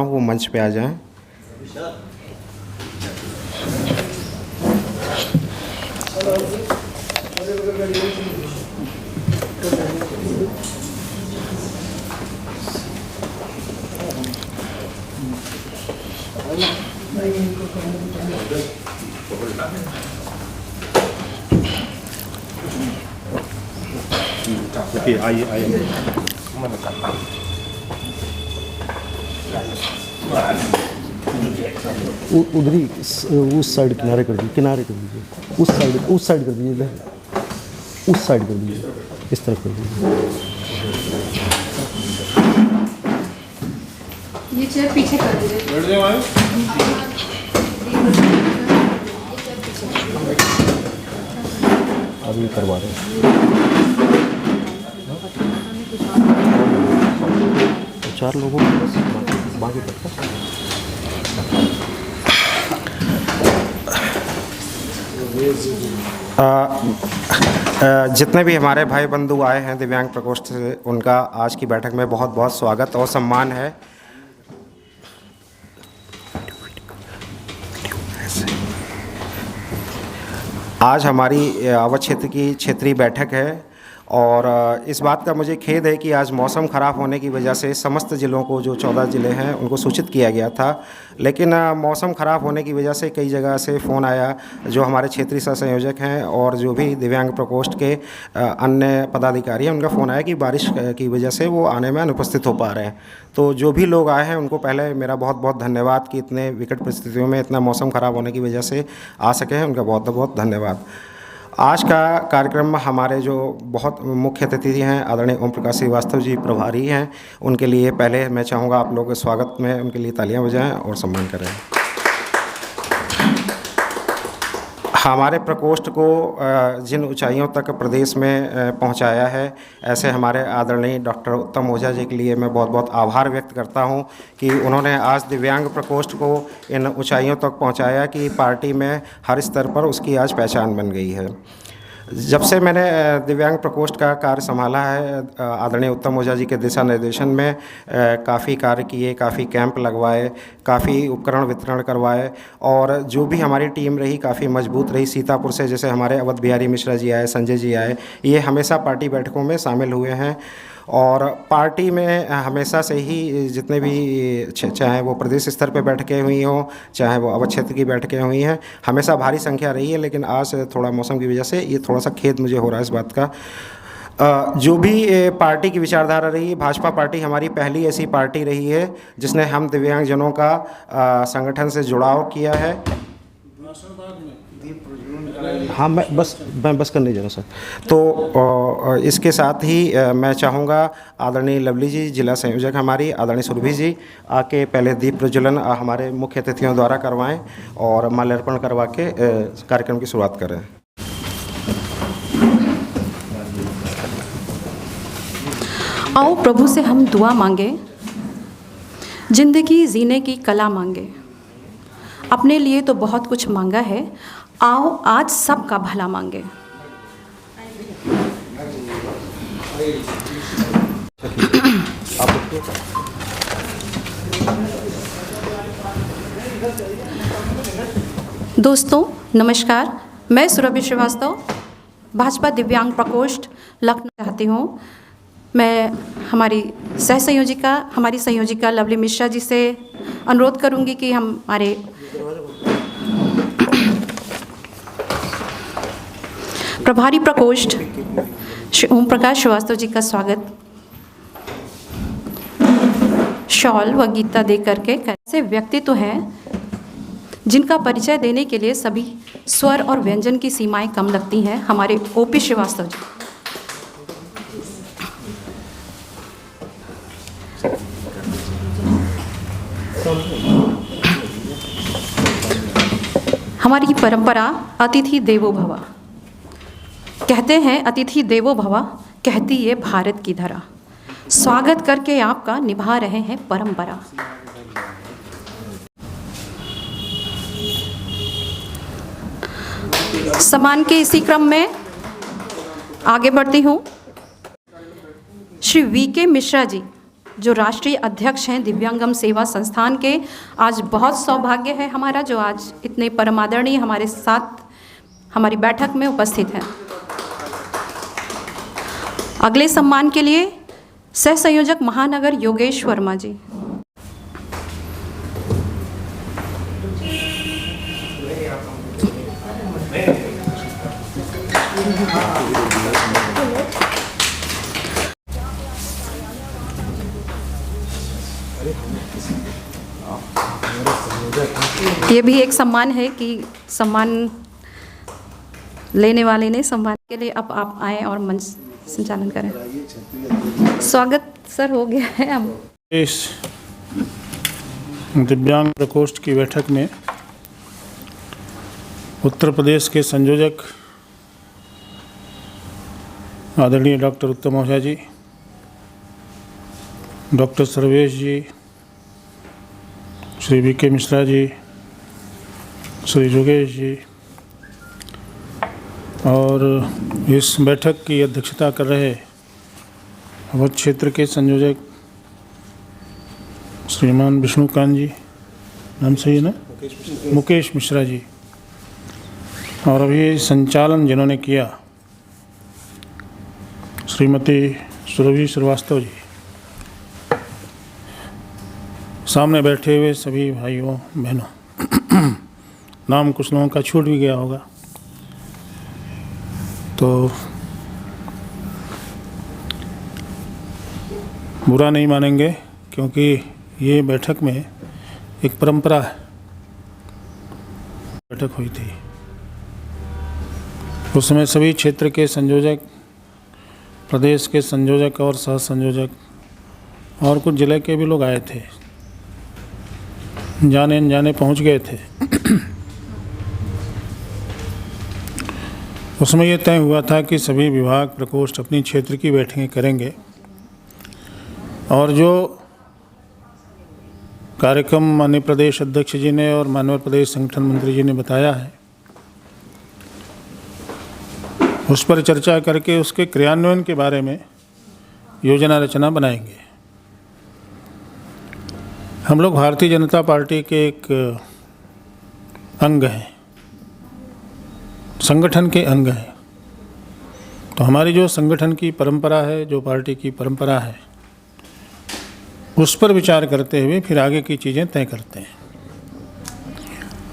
वो मंच पे आ जाएं। आइए आइए। उधर ही उस साइड किनारे कर दीजिए, उस साइड कर दीजिए, उस साइड कर दीजिए, इस तरफ कर दीजिए। ये चेयर पीछे कर दीजिए। अभी करवा रहे हैं। 4 लोगों को बस बाकी करता। जितने भी हमारे भाई बंधु आए हैं दिव्यांग प्रकोष्ठ से, उनका आज की बैठक में बहुत बहुत स्वागत और सम्मान है। आज हमारी अवध क्षेत्र की क्षेत्रीय बैठक है और इस बात का मुझे खेद है कि आज मौसम ख़राब होने की वजह से समस्त ज़िलों को, जो 14 ज़िले हैं, उनको सूचित किया गया था, लेकिन मौसम ख़राब होने की वजह से कई जगह से फ़ोन आया, जो हमारे क्षेत्रीय सह संयोजक हैं और जो भी दिव्यांग प्रकोष्ठ के अन्य पदाधिकारी हैं, उनका फ़ोन आया कि बारिश की वजह से वो आने में अनुपस्थित हो पा रहे हैं। तो जो भी लोग आए हैं उनको पहले मेरा बहुत बहुत धन्यवाद कि इतने विकट परिस्थितियों में, इतना मौसम ख़राब होने की वजह से आ सके हैं, उनका बहुत बहुत धन्यवाद। आज का कार्यक्रम हमारे जो बहुत मुख्य अतिथि हैं आदरणीय ओम प्रकाश श्रीवास्तव जी प्रभारी हैं, उनके लिए पहले मैं चाहूँगा आप लोग स्वागत में उनके लिए तालियां बजाएं और सम्मान करें। हमारे प्रकोष्ठ को जिन ऊंचाइयों तक प्रदेश में पहुंचाया है, ऐसे हमारे आदरणीय डॉक्टर उत्तम ओझा जी के लिए मैं बहुत बहुत आभार व्यक्त करता हूं कि उन्होंने आज दिव्यांग प्रकोष्ठ को इन ऊंचाइयों तक पहुंचाया कि पार्टी में हर स्तर पर उसकी आज पहचान बन गई है। जब से मैंने दिव्यांग प्रकोष्ठ का कार्य संभाला है, आदरणीय उत्तम ओझा जी के दिशा निर्देशन में काफ़ी कार्य किए, काफ़ी कैंप लगवाए, काफ़ी उपकरण वितरण करवाए और जो भी हमारी टीम रही काफ़ी मजबूत रही। सीतापुर से जैसे हमारे अवध बिहारी मिश्रा जी आए, संजय जी आए, ये हमेशा पार्टी बैठकों में शामिल हुए हैं और पार्टी में हमेशा से ही जितने भी चाहे वो प्रदेश स्तर पे बैठकें हुई हों, चाहे वो अवध क्षेत्र की बैठकें हुई हैं, हमेशा भारी संख्या रही है। लेकिन आज थोड़ा मौसम की वजह से ये थोड़ा सा खेद मुझे हो रहा है इस बात का। जो भी पार्टी की विचारधारा रही है, भाजपा पार्टी हमारी पहली ऐसी पार्टी रही है जिसने हम दिव्यांगजनों का संगठन से जुड़ाव किया है। हाँ, मैं बस करने जा रहा सर। तो इसके साथ ही मैं चाहूँगा आदरणीय लवली जी, जिला संयोजक हमारी, आदरणीय सुरभि जी आके पहले दीप प्रज्वलन हमारे मुख्य अतिथियों द्वारा करवाएं और माल्यार्पण करवा के कार्यक्रम की शुरुआत करें। आओ प्रभु से हम दुआ मांगे, जिंदगी जीने की कला मांगे। अपने लिए तो बहुत कुछ मांगा है, आओ आज सबका भला मांगे। दोस्तों नमस्कार, मैं सुरभि श्रीवास्तव भाजपा दिव्यांग प्रकोष्ठ लखनऊ चाहती हूँ। मैं हमारी संयोजिका लवली मिश्रा जी से अनुरोध करूँगी कि हमारे प्रभारी प्रकोष्ठ ओम प्रकाश श्रीवास्तव जी का स्वागत शॉल व गीता दे करके। ऐसे व्यक्तित्व हैं जिनका परिचय देने के लिए सभी स्वर और व्यंजन की सीमाएं कम लगती हैं। हमारे ओपी श्रीवास्तव जी। हमारी परंपरा अतिथि देवो भव, कहते हैं अतिथि देवो भव, कहती है भारत की धरा। स्वागत करके आपका निभा रहे हैं परंपरा। सम्मान के इसी क्रम में आगे बढ़ती हूँ। श्री वीके मिश्रा जी, जो राष्ट्रीय अध्यक्ष हैं दिव्यांगम सेवा संस्थान के, आज बहुत सौभाग्य है हमारा जो आज इतने परमादरणीय हमारे साथ हमारी बैठक में उपस्थित हैं। अगले सम्मान के लिए सह संयोजक महानगर योगेश वर्मा जी। ये भी एक सम्मान है कि सम्मान लेने वाले ने सम्मान के लिए अब आप आए और मंच संचालन करें। स्वागत सर हो गया है। हम इस दिव्यांग प्रकोष्ठ की बैठक में उत्तर प्रदेश के संयोजक आदरणीय डॉक्टर उत्तम ओझा जी, डॉक्टर सर्वेश जी, श्री वीके मिश्रा जी, श्री योगेश जी और इस बैठक की अध्यक्षता कर रहे अवध क्षेत्र के संयोजक श्रीमान विष्णुकांत जी, नाम सही है ना, मुकेश मिश्रा जी, और अभी संचालन जिन्होंने किया श्रीमती सुरभि श्रीवास्तव जी, सामने बैठे हुए सभी भाइयों बहनों, नाम कुछ लोगों का छूट भी गया होगा तो बुरा नहीं मानेंगे, क्योंकि ये बैठक में एक परंपरा है। बैठक हुई थी उस समय सभी क्षेत्र के संयोजक, प्रदेश के संयोजक और सह संयोजक और कुछ जिले के भी लोग आए थे, जाने अनजाने पहुंच गए थे। उसमें यह तय हुआ था कि सभी विभाग प्रकोष्ठ अपनी क्षेत्र की बैठकें करेंगे और जो कार्यक्रम माननीय प्रदेश अध्यक्ष जी ने और माननीय प्रदेश संगठन मंत्री जी ने बताया है उस पर चर्चा करके उसके क्रियान्वयन के बारे में योजना रचना बनाएंगे। हम लोग भारतीय जनता पार्टी के एक अंग हैं, संगठन के अंग हैं, तो हमारी जो संगठन की परंपरा है, जो पार्टी की परंपरा है, उस पर विचार करते हुए फिर आगे की चीज़ें तय करते हैं।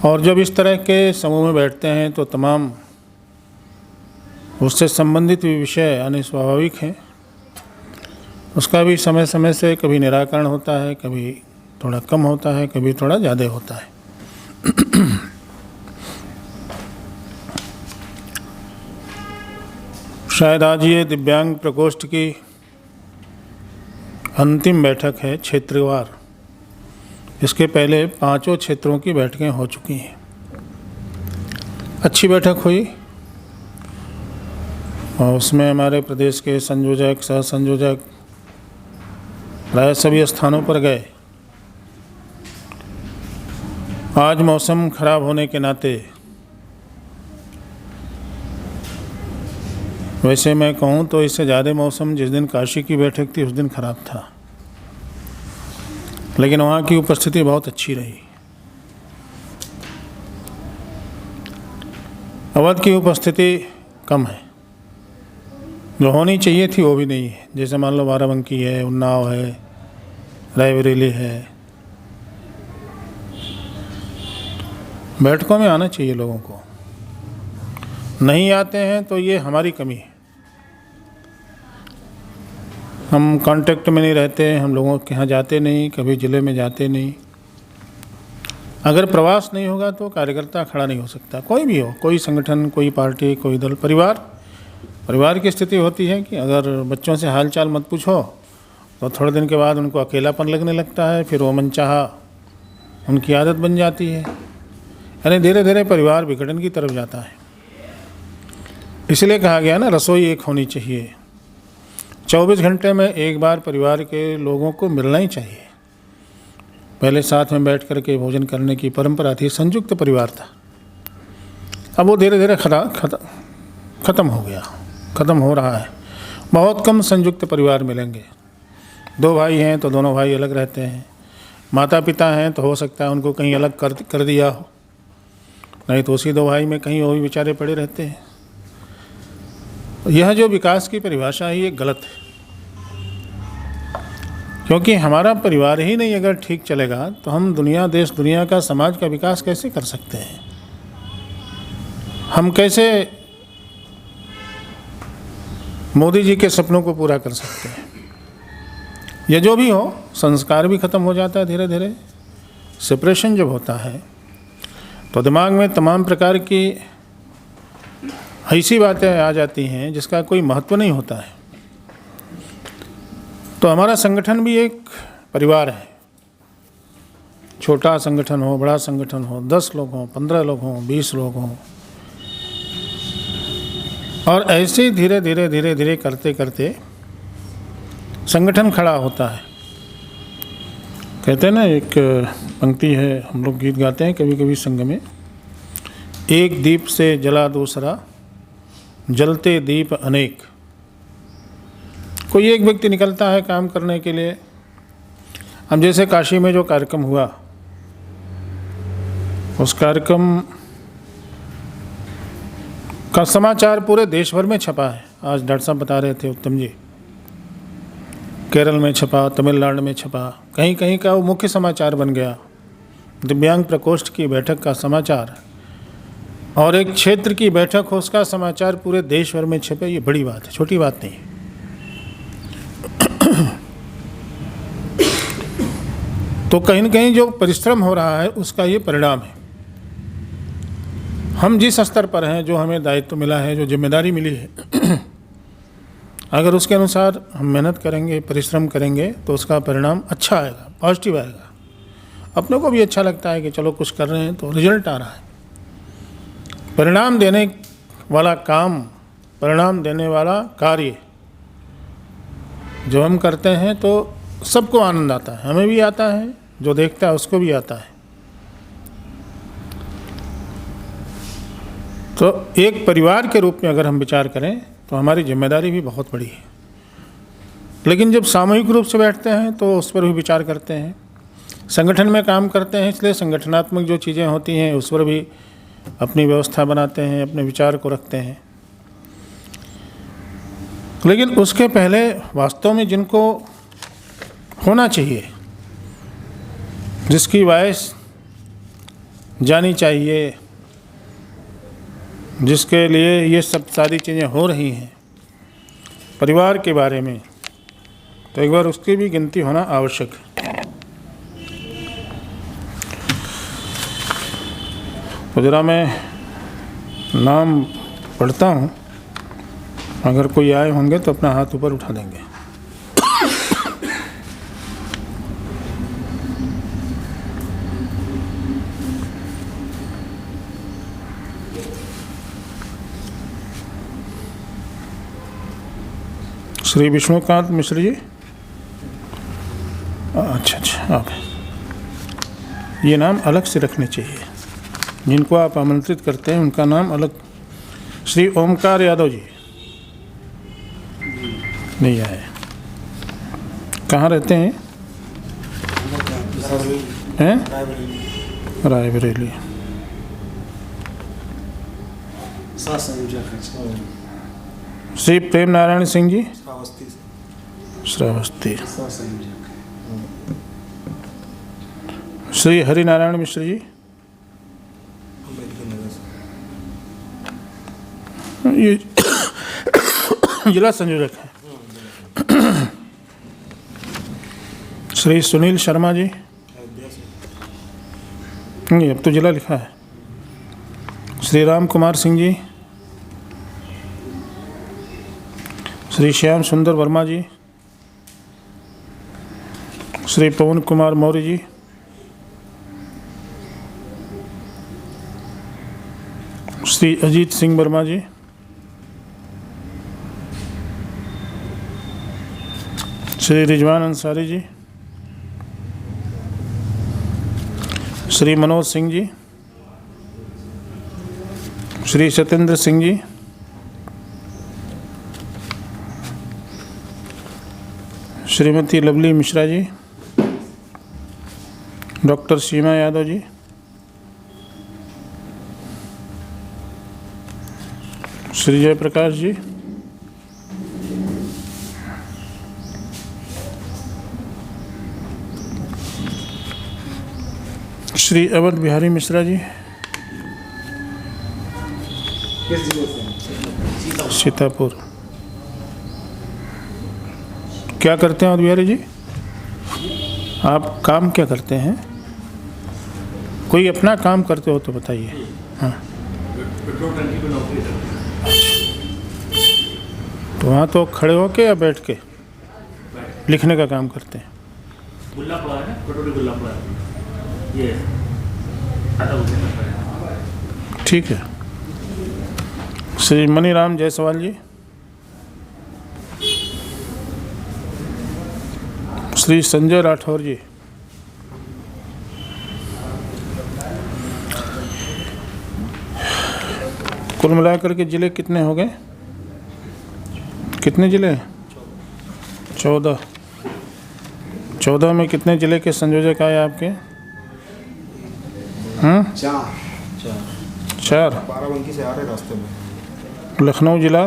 और जब इस तरह के समूह में बैठते हैं तो तमाम उससे संबंधित भी विषय आने स्वाभाविक हैं, उसका भी समय समय से कभी निराकरण होता है, कभी थोड़ा कम होता है, कभी थोड़ा ज़्यादा होता है। शायद आज ये दिव्यांग प्रकोष्ठ की अंतिम बैठक है क्षेत्रवार। इसके पहले 5 क्षेत्रों की बैठकें हो चुकी हैं। अच्छी बैठक हुई और उसमें हमारे प्रदेश के संयोजक, सह संयोजक प्राय सभी स्थानों पर गए। आज मौसम खराब होने के नाते, वैसे मैं कहूँ तो इससे ज़्यादा मौसम जिस दिन काशी की बैठक थी उस दिन खराब था, लेकिन वहाँ की उपस्थिति बहुत अच्छी रही। अवध की उपस्थिति कम है, जो होनी चाहिए थी वो भी नहीं है। जैसे मान लो बाराबंकी है, उन्नाव है, रायबरेली है, बैठकों में आना चाहिए लोगों को। नहीं आते हैं तो ये हमारी कमी है। हम कांटेक्ट में नहीं रहते, हम लोगों के यहाँ जाते नहीं, कभी ज़िले में जाते नहीं। अगर प्रवास नहीं होगा तो कार्यकर्ता खड़ा नहीं हो सकता, कोई भी हो, कोई संगठन, कोई पार्टी, कोई दल। परिवार की स्थिति होती है कि अगर बच्चों से हालचाल मत पूछो तो थोड़े दिन के बाद उनको अकेलापन लगने लगता है, फिर वो मनचाहा उनकी आदत बन जाती है, यानी धीरे धीरे परिवार विघटन की तरफ जाता है। इसलिए कहा गया ना, रसोई एक होनी चाहिए। 24 घंटे में एक बार परिवार के लोगों को मिलना ही चाहिए। पहले साथ में बैठ कर के भोजन करने की परंपरा थी, संयुक्त परिवार था। अब वो धीरे धीरे ख़त्म हो गया, ख़त्म हो रहा है। बहुत कम संयुक्त परिवार मिलेंगे। 2 भाई हैं तो दोनों भाई अलग रहते हैं, माता पिता हैं तो हो सकता है उनको कहीं अलग कर दिया हो, नहीं तो उसी 2 भाई में कहीं वो भी बेचारे पड़े रहते हैं। यह जो विकास की परिभाषा है ये गलत है, क्योंकि हमारा परिवार ही नहीं अगर ठीक चलेगा तो हम दुनिया, देश दुनिया का, समाज का विकास कैसे कर सकते हैं? हम कैसे मोदी जी के सपनों को पूरा कर सकते हैं? ये जो भी हो, संस्कार भी ख़त्म हो जाता है धीरे धीरे। सेपरेशन जब होता है तो दिमाग में तमाम प्रकार की ऐसी बातें आ जाती हैं जिसका कोई महत्व नहीं होता है। तो हमारा संगठन भी एक परिवार है। छोटा संगठन हो, बड़ा संगठन हो, 10 लोग हों, 15 लोग हों, 20 लोग हों, और ऐसे धीरे धीरे धीरे धीरे करते करते संगठन खड़ा होता है। कहते हैं ना, एक पंक्ति है, हम लोग गीत गाते हैं कभी कभी संग में, एक दीप से जला दूसरा, जलते दीप अनेक। कोई एक व्यक्ति निकलता है काम करने के लिए। हम जैसे काशी में जो कार्यक्रम हुआ, उस कार्यक्रम का समाचार पूरे देश भर में छपा है। आज डॉक्टर साहब बता रहे थे, उत्तम जी, केरल में छपा, तमिलनाडु में छपा, कहीं कहीं का वो मुख्य समाचार बन गया। दिव्यांग प्रकोष्ठ की बैठक का समाचार और एक क्षेत्र की बैठक हो, उसका समाचार पूरे देश भर में छपे, ये बड़ी बात है, छोटी बात नहीं है। तो कहीं न कहीं जो परिश्रम हो रहा है उसका ये परिणाम है। हम जिस स्तर पर हैं, जो हमें दायित्व मिला है, जो जिम्मेदारी मिली है, अगर उसके अनुसार हम मेहनत करेंगे, परिश्रम करेंगे तो उसका परिणाम अच्छा आएगा, पॉजिटिव आएगा। अपने को भी अच्छा लगता है कि चलो कुछ कर रहे हैं तो रिजल्ट आ रहा है। परिणाम देने वाला काम, परिणाम देने वाला कार्य जब हम करते हैं तो सबको आनंद आता है, हमें भी आता है, जो देखता है उसको भी आता है। तो एक परिवार के रूप में अगर हम विचार करें तो हमारी जिम्मेदारी भी बहुत बड़ी है। लेकिन जब सामूहिक रूप से बैठते हैं तो उस पर भी विचार करते हैं। संगठन में काम करते हैं, इसलिए संगठनात्मक जो चीज़ें होती हैं उस पर भी अपनी व्यवस्था बनाते हैं, अपने विचार को रखते हैं। लेकिन उसके पहले वास्तव में जिनको होना चाहिए, जिसकी वॉइस जानी चाहिए, जिसके लिए ये सब सारी चीज़ें हो रही हैं परिवार के बारे में, तो एक बार उसकी भी गिनती होना आवश्यक है। तो ज़रा मैं नाम पढ़ता हूँ, अगर कोई आए होंगे तो अपना हाथ ऊपर उठा देंगे। श्री विष्णुकांत मिश्र जी, अच्छा, आप ये नाम अलग से रखने चाहिए। जिनको आप आमंत्रित करते हैं उनका नाम अलग। श्री ओमकार यादव जी नहीं आए, कहाँ रहते हैं? रायबरेली। श्री प्रेम नारायण सिंह जी, श्रावस्ती। श्री हरि नारायण मिश्र जी, ये जिला संयोजक हैं। श्री सुनील शर्मा जी, नहीं अब तो जिला लिखा है। श्री राम कुमार सिंह जी, श्री श्याम सुंदर वर्मा जी, श्री पवन कुमार मौर्य जी, श्री अजीत सिंह वर्मा जी, श्री रिजवान अंसारी जी, श्री मनोज सिंह जी, श्री सत्येंद्र सिंह जी, श्रीमती लवली मिश्रा जी, डॉक्टर सीमा यादव जी, श्री जयप्रकाश जी, श्री अवध बिहारी मिश्रा जी, सीतापुर। क्या करते हैं अवध बिहारी जी? आप काम क्या करते हैं? कोई अपना काम करते हो तो बताइए। हाँ, तो वहाँ तो खड़े होके या बैठ के लिखने का काम करते हैं? गुल्ला पड़ा है ना, कटोरी गुल्ला पड़ा है ये ठीक है। श्री मनीराम जायसवाल जी, श्री संजय राठौर जी, कुल मिलाकर के जिले कितने हो गए? कितने जिले? 14। 14 में कितने जिले के संयोजक आए आपके? चार। बाराबंकी से आ रहे रास्ते में। लखनऊ जिला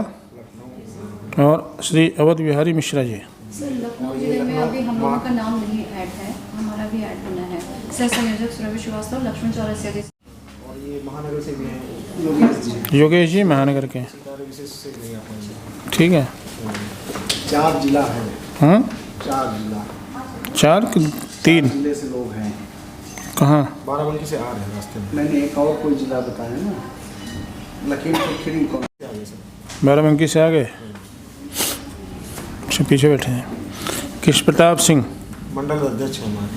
और श्री अवध बिहारी मिश्रा जी। सर, लखनऊ जिले में अभी हम लोगों का नाम नहीं ऐड है, हमारा भी ऐड होना है। सह संयोजक सुरभि श्रीवास्तव, लक्ष्मण चौरसिया जी। और ये महानगर से भी हैं, योगेश जी महानगर के। विशेष से नहीं आ पाएंगे। ठीक है। 4 जिला है। 4 जिला, 4 कि 3? जिले से लोग हैं। कहाँ? बाराबंकी से आ रहे हैं रास्ते में। मैंने एक और कोई जिला बताया ना, लखीमपुर खीरी कौन से आगे से? बाराबंकी से आ गए। अच्छा, पीछे बैठे हैं। कृष्ण प्रताप सिंह, मंडल अध्यक्ष हैं हमारे।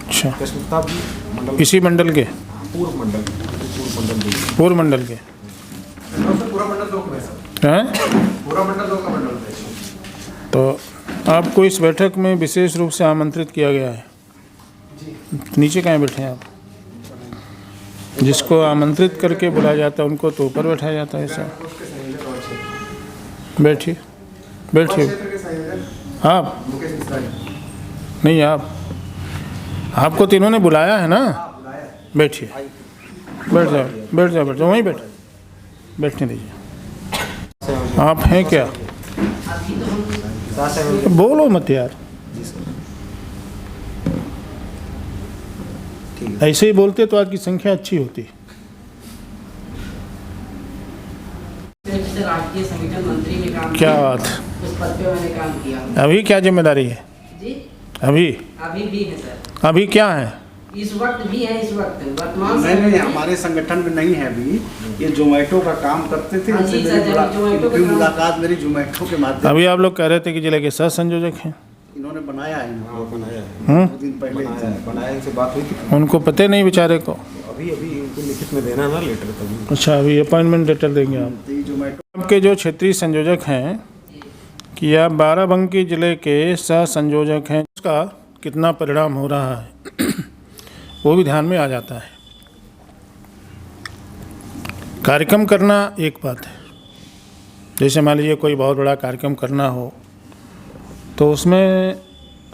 अच्छा, कृष्ण प्रताप जी मंडल, इसी मंडल के? पूर्व मंडल पूर्व मंडल के पूरा मंडल लोग हैं सर। हैं? पूरा मंडल लोग का मंडल है। तो आपको इस बैठक में विशेष रूप से आमंत्रित किया गया है। नीचे कहाँ बैठे हैं आप? जिसको आमंत्रित करके बुलाया जाता है उनको तो ऊपर बैठाया जाता है। ऐसा बैठिए, बैठिए। आप नहीं, आपको तो इन्होंने बुलाया है ना। बैठिए, बैठ जाओ, बैठ जाओ, बैठ जाओ, वहीं बैठने दीजिए। आप हैं क्या? बोलो मत यार, ऐसे ही बोलते तो आज की संख्या अच्छी होती। राष्ट्रीय संगठन मंत्री में काम क्या किया, बात? उस पद पे मैंने काम किया। अभी क्या जिम्मेदारी है? जी, अभी अभी भी है सर। अभी क्या है? इस वक्त भी है, इस वक्त वर्तमान नहीं समय नहीं, में। हमारे संगठन में नहीं है अभी। ये जोमेटो का काम करते थे। हाँ जी इनसे सर, मेरी जोमेटो का इनकी काम। मुलाकात मेरी जोमेटो के माध्यम। अभी आप लोग कह रहे थे कि जिले के सह संयोजक हैं। इन्होंने बनाया है, बनाया है। 2 दिन पहले बनाया, इनसे बात हुई थी। उनको पता नहीं बेचारे को। अभी इनको लिखित में देना ना लेटर, तभी। अच्छा, अभी अपॉइंटमेंट लेटर देंगे आप। तो ये जोमेटो आपके जो क्षेत्रीय संयोजक हैं कि आप बाराबंकी जिले के सह संयोजक हैं, उसका कितना परिणाम हो रहा है वो भी ध्यान में आ जाता है। कार्यक्रम करना एक बात है, जैसे मान लीजिए कोई बहुत बड़ा कार्यक्रम करना हो तो उसमें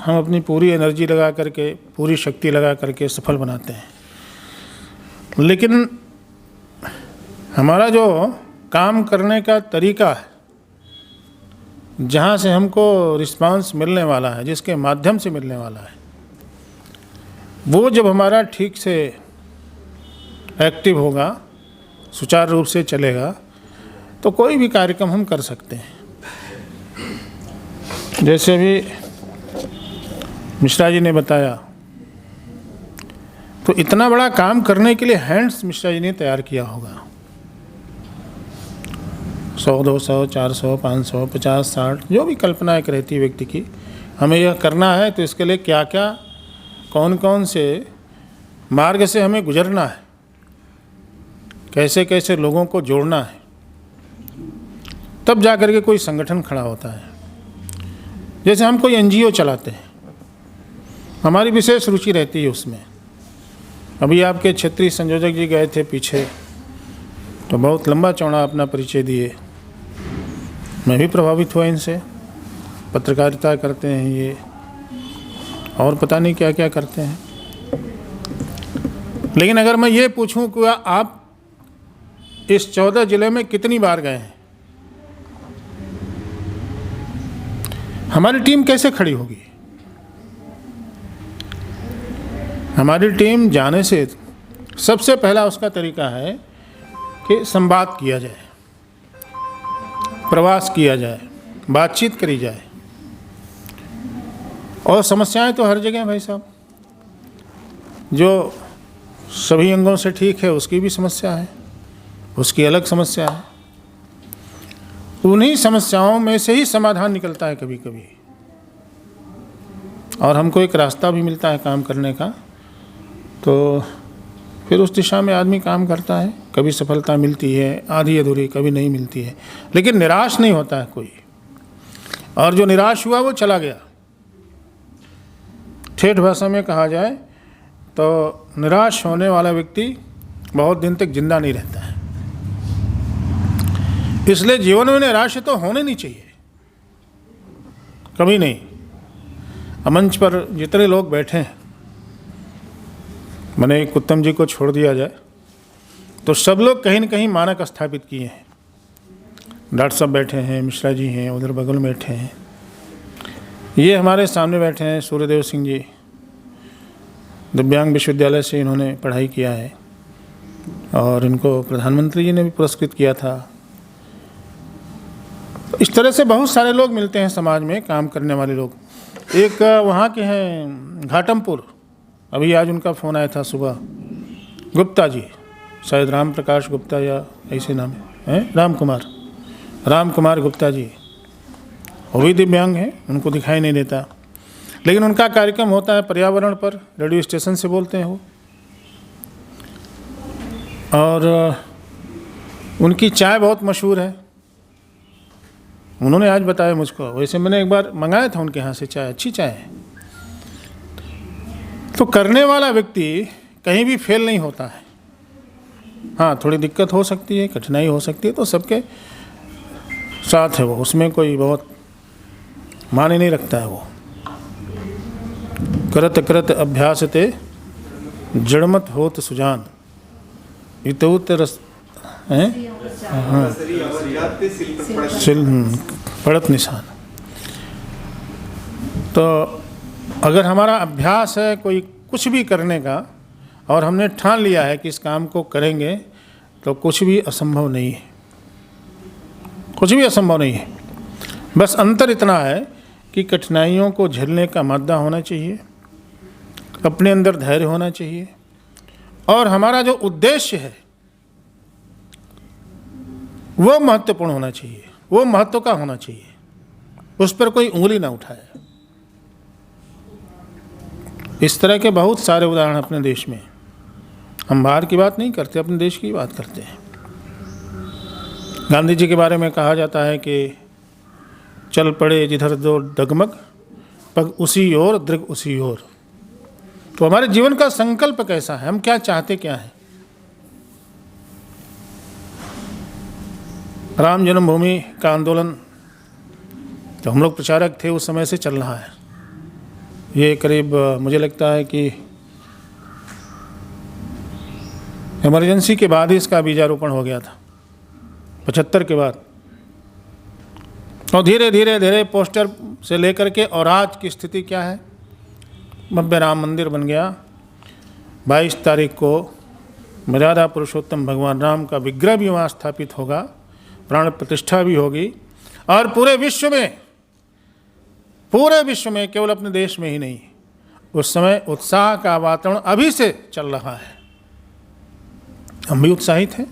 हम अपनी पूरी एनर्जी लगा करके, पूरी शक्ति लगा करके सफल बनाते हैं। लेकिन हमारा जो काम करने का तरीका है, जहाँ से हमको रिस्पांस मिलने वाला है, जिसके माध्यम से मिलने वाला है, वो जब हमारा ठीक से एक्टिव होगा, सुचारू रूप से चलेगा, तो कोई भी कार्यक्रम हम कर सकते हैं। जैसे अभी मिश्रा जी ने बताया, तो इतना बड़ा काम करने के लिए हैंड्स मिश्रा जी ने तैयार किया होगा। 100, 200, 400, 500, 50, 60, जो भी कल्पना एक रहती है व्यक्ति की, हमें यह करना है तो इसके लिए क्या क्या, कौन कौन से मार्ग से हमें गुजरना है, कैसे कैसे लोगों को जोड़ना है, तब जा कर के कोई संगठन खड़ा होता है। जैसे हम कोई एनजीओ चलाते हैं, हमारी विशेष रुचि रहती है उसमें। अभी आपके क्षेत्रीय संयोजक जी गए थे पीछे, तो बहुत लंबा चौड़ा अपना परिचय दिए। मैं भी प्रभावित हुआ इनसे। पत्रकारिता करते हैं ये, और पता नहीं क्या क्या करते हैं। लेकिन अगर मैं ये पूछूं कि आप इस 14 जिले में कितनी बार गए हैं, हमारी टीम कैसे खड़ी होगी? हमारी टीम जाने से सबसे पहला उसका तरीका है कि संवाद किया जाए, प्रवास किया जाए, बातचीत करी जाए। और समस्याएं तो हर जगह भाई साहब, जो सभी अंगों से ठीक है उसकी भी समस्या है, उसकी अलग समस्या है। उन्हीं समस्याओं में से ही समाधान निकलता है कभी कभी, और हमको एक रास्ता भी मिलता है काम करने का। तो फिर उस दिशा में आदमी काम करता है। कभी सफलता मिलती है, आधी अधूरी, कभी नहीं मिलती है, लेकिन निराश नहीं होता है कोई। और जो निराश हुआ वो चला गया। ठेठ भाषा में कहा जाए तो निराश होने वाला व्यक्ति बहुत दिन तक जिंदा नहीं रहता है। इसलिए जीवन में निराश तो होने नहीं चाहिए, कभी नहीं। मंच पर जितने लोग बैठे हैं, मैंने एक उत्तम जी को छोड़ दिया जाए तो सब लोग कहीं न कहीं मानक स्थापित किए हैं। डॉक्टर साहब बैठे हैं, मिश्रा जी हैं, उधर बगल में बैठे हैं, ये हमारे सामने बैठे हैं सूर्यदेव सिंह जी, दिव्यांग विश्वविद्यालय से इन्होंने पढ़ाई किया है और इनको प्रधानमंत्री जी ने भी पुरस्कृत किया था। इस तरह से बहुत सारे लोग मिलते हैं समाज में काम करने वाले लोग। एक वहाँ के हैं घाटमपुर, अभी आज उनका फ़ोन आया था सुबह, गुप्ता जी, शायद राम प्रकाश गुप्ता या ऐसे नाम है, राम कुमार गुप्ता जी, वो भी दिव्यांग हैं, उनको दिखाई नहीं देता, लेकिन उनका कार्यक्रम होता है पर्यावरण पर, रेडियो स्टेशन से बोलते हैं वो। और उनकी चाय बहुत मशहूर है, उन्होंने आज बताया मुझको। वैसे मैंने एक बार मंगाया था उनके यहाँ से चाय, अच्छी चाय है। तो करने वाला व्यक्ति कहीं भी फेल नहीं होता है। हाँ, थोड़ी दिक्कत हो सकती है, कठिनाई हो सकती है, तो सबके साथ है वो, उसमें कोई बहुत माने नहीं रखता है वो। करत करत अभ्यास ते जड़मत होत सुजान, इतउत रस हैं, हाँ, पड़त निशान। तो अगर हमारा अभ्यास है कोई कुछ भी करने का और हमने ठान लिया है कि इस काम को करेंगे, तो कुछ भी असंभव नहीं है, कुछ भी असंभव नहीं है। बस अंतर इतना है कि कठिनाइयों को झेलने का मादा होना चाहिए, अपने अंदर धैर्य होना चाहिए, और हमारा जो उद्देश्य है वो महत्वपूर्ण होना चाहिए, वो महत्व का होना चाहिए, उस पर कोई उंगली ना उठाए। इस तरह के बहुत सारे उदाहरण अपने देश में। हम बाहर की बात नहीं करते, अपने देश की बात करते हैं। गांधी जी के बारे में कहा जाता है कि चल पड़े जिधर दो डगमग, पग उसी ओर दृग उसी ओर। तो हमारे जीवन का संकल्प कैसा है, हम क्या चाहते क्या है? राम जन्मभूमि का आंदोलन तो हम लोग प्रचारक थे, उस समय से चल रहा है। ये करीब मुझे लगता है कि इमरजेंसी के बाद ही इसका बीजारोपण हो गया था, 75 के बाद। और धीरे धीरे धीरे पोस्टर से लेकर के और आज की स्थिति क्या है, भव्य राम मंदिर बन गया। 22 तारीख को मर्यादा पुरुषोत्तम भगवान राम का विग्रह भी वहाँ स्थापित होगा, प्राण प्रतिष्ठा भी होगी। और पूरे विश्व में केवल अपने देश में ही नहीं, उस समय उत्साह का वातावरण अभी से चल रहा है। हम भी उत्साहित हैं।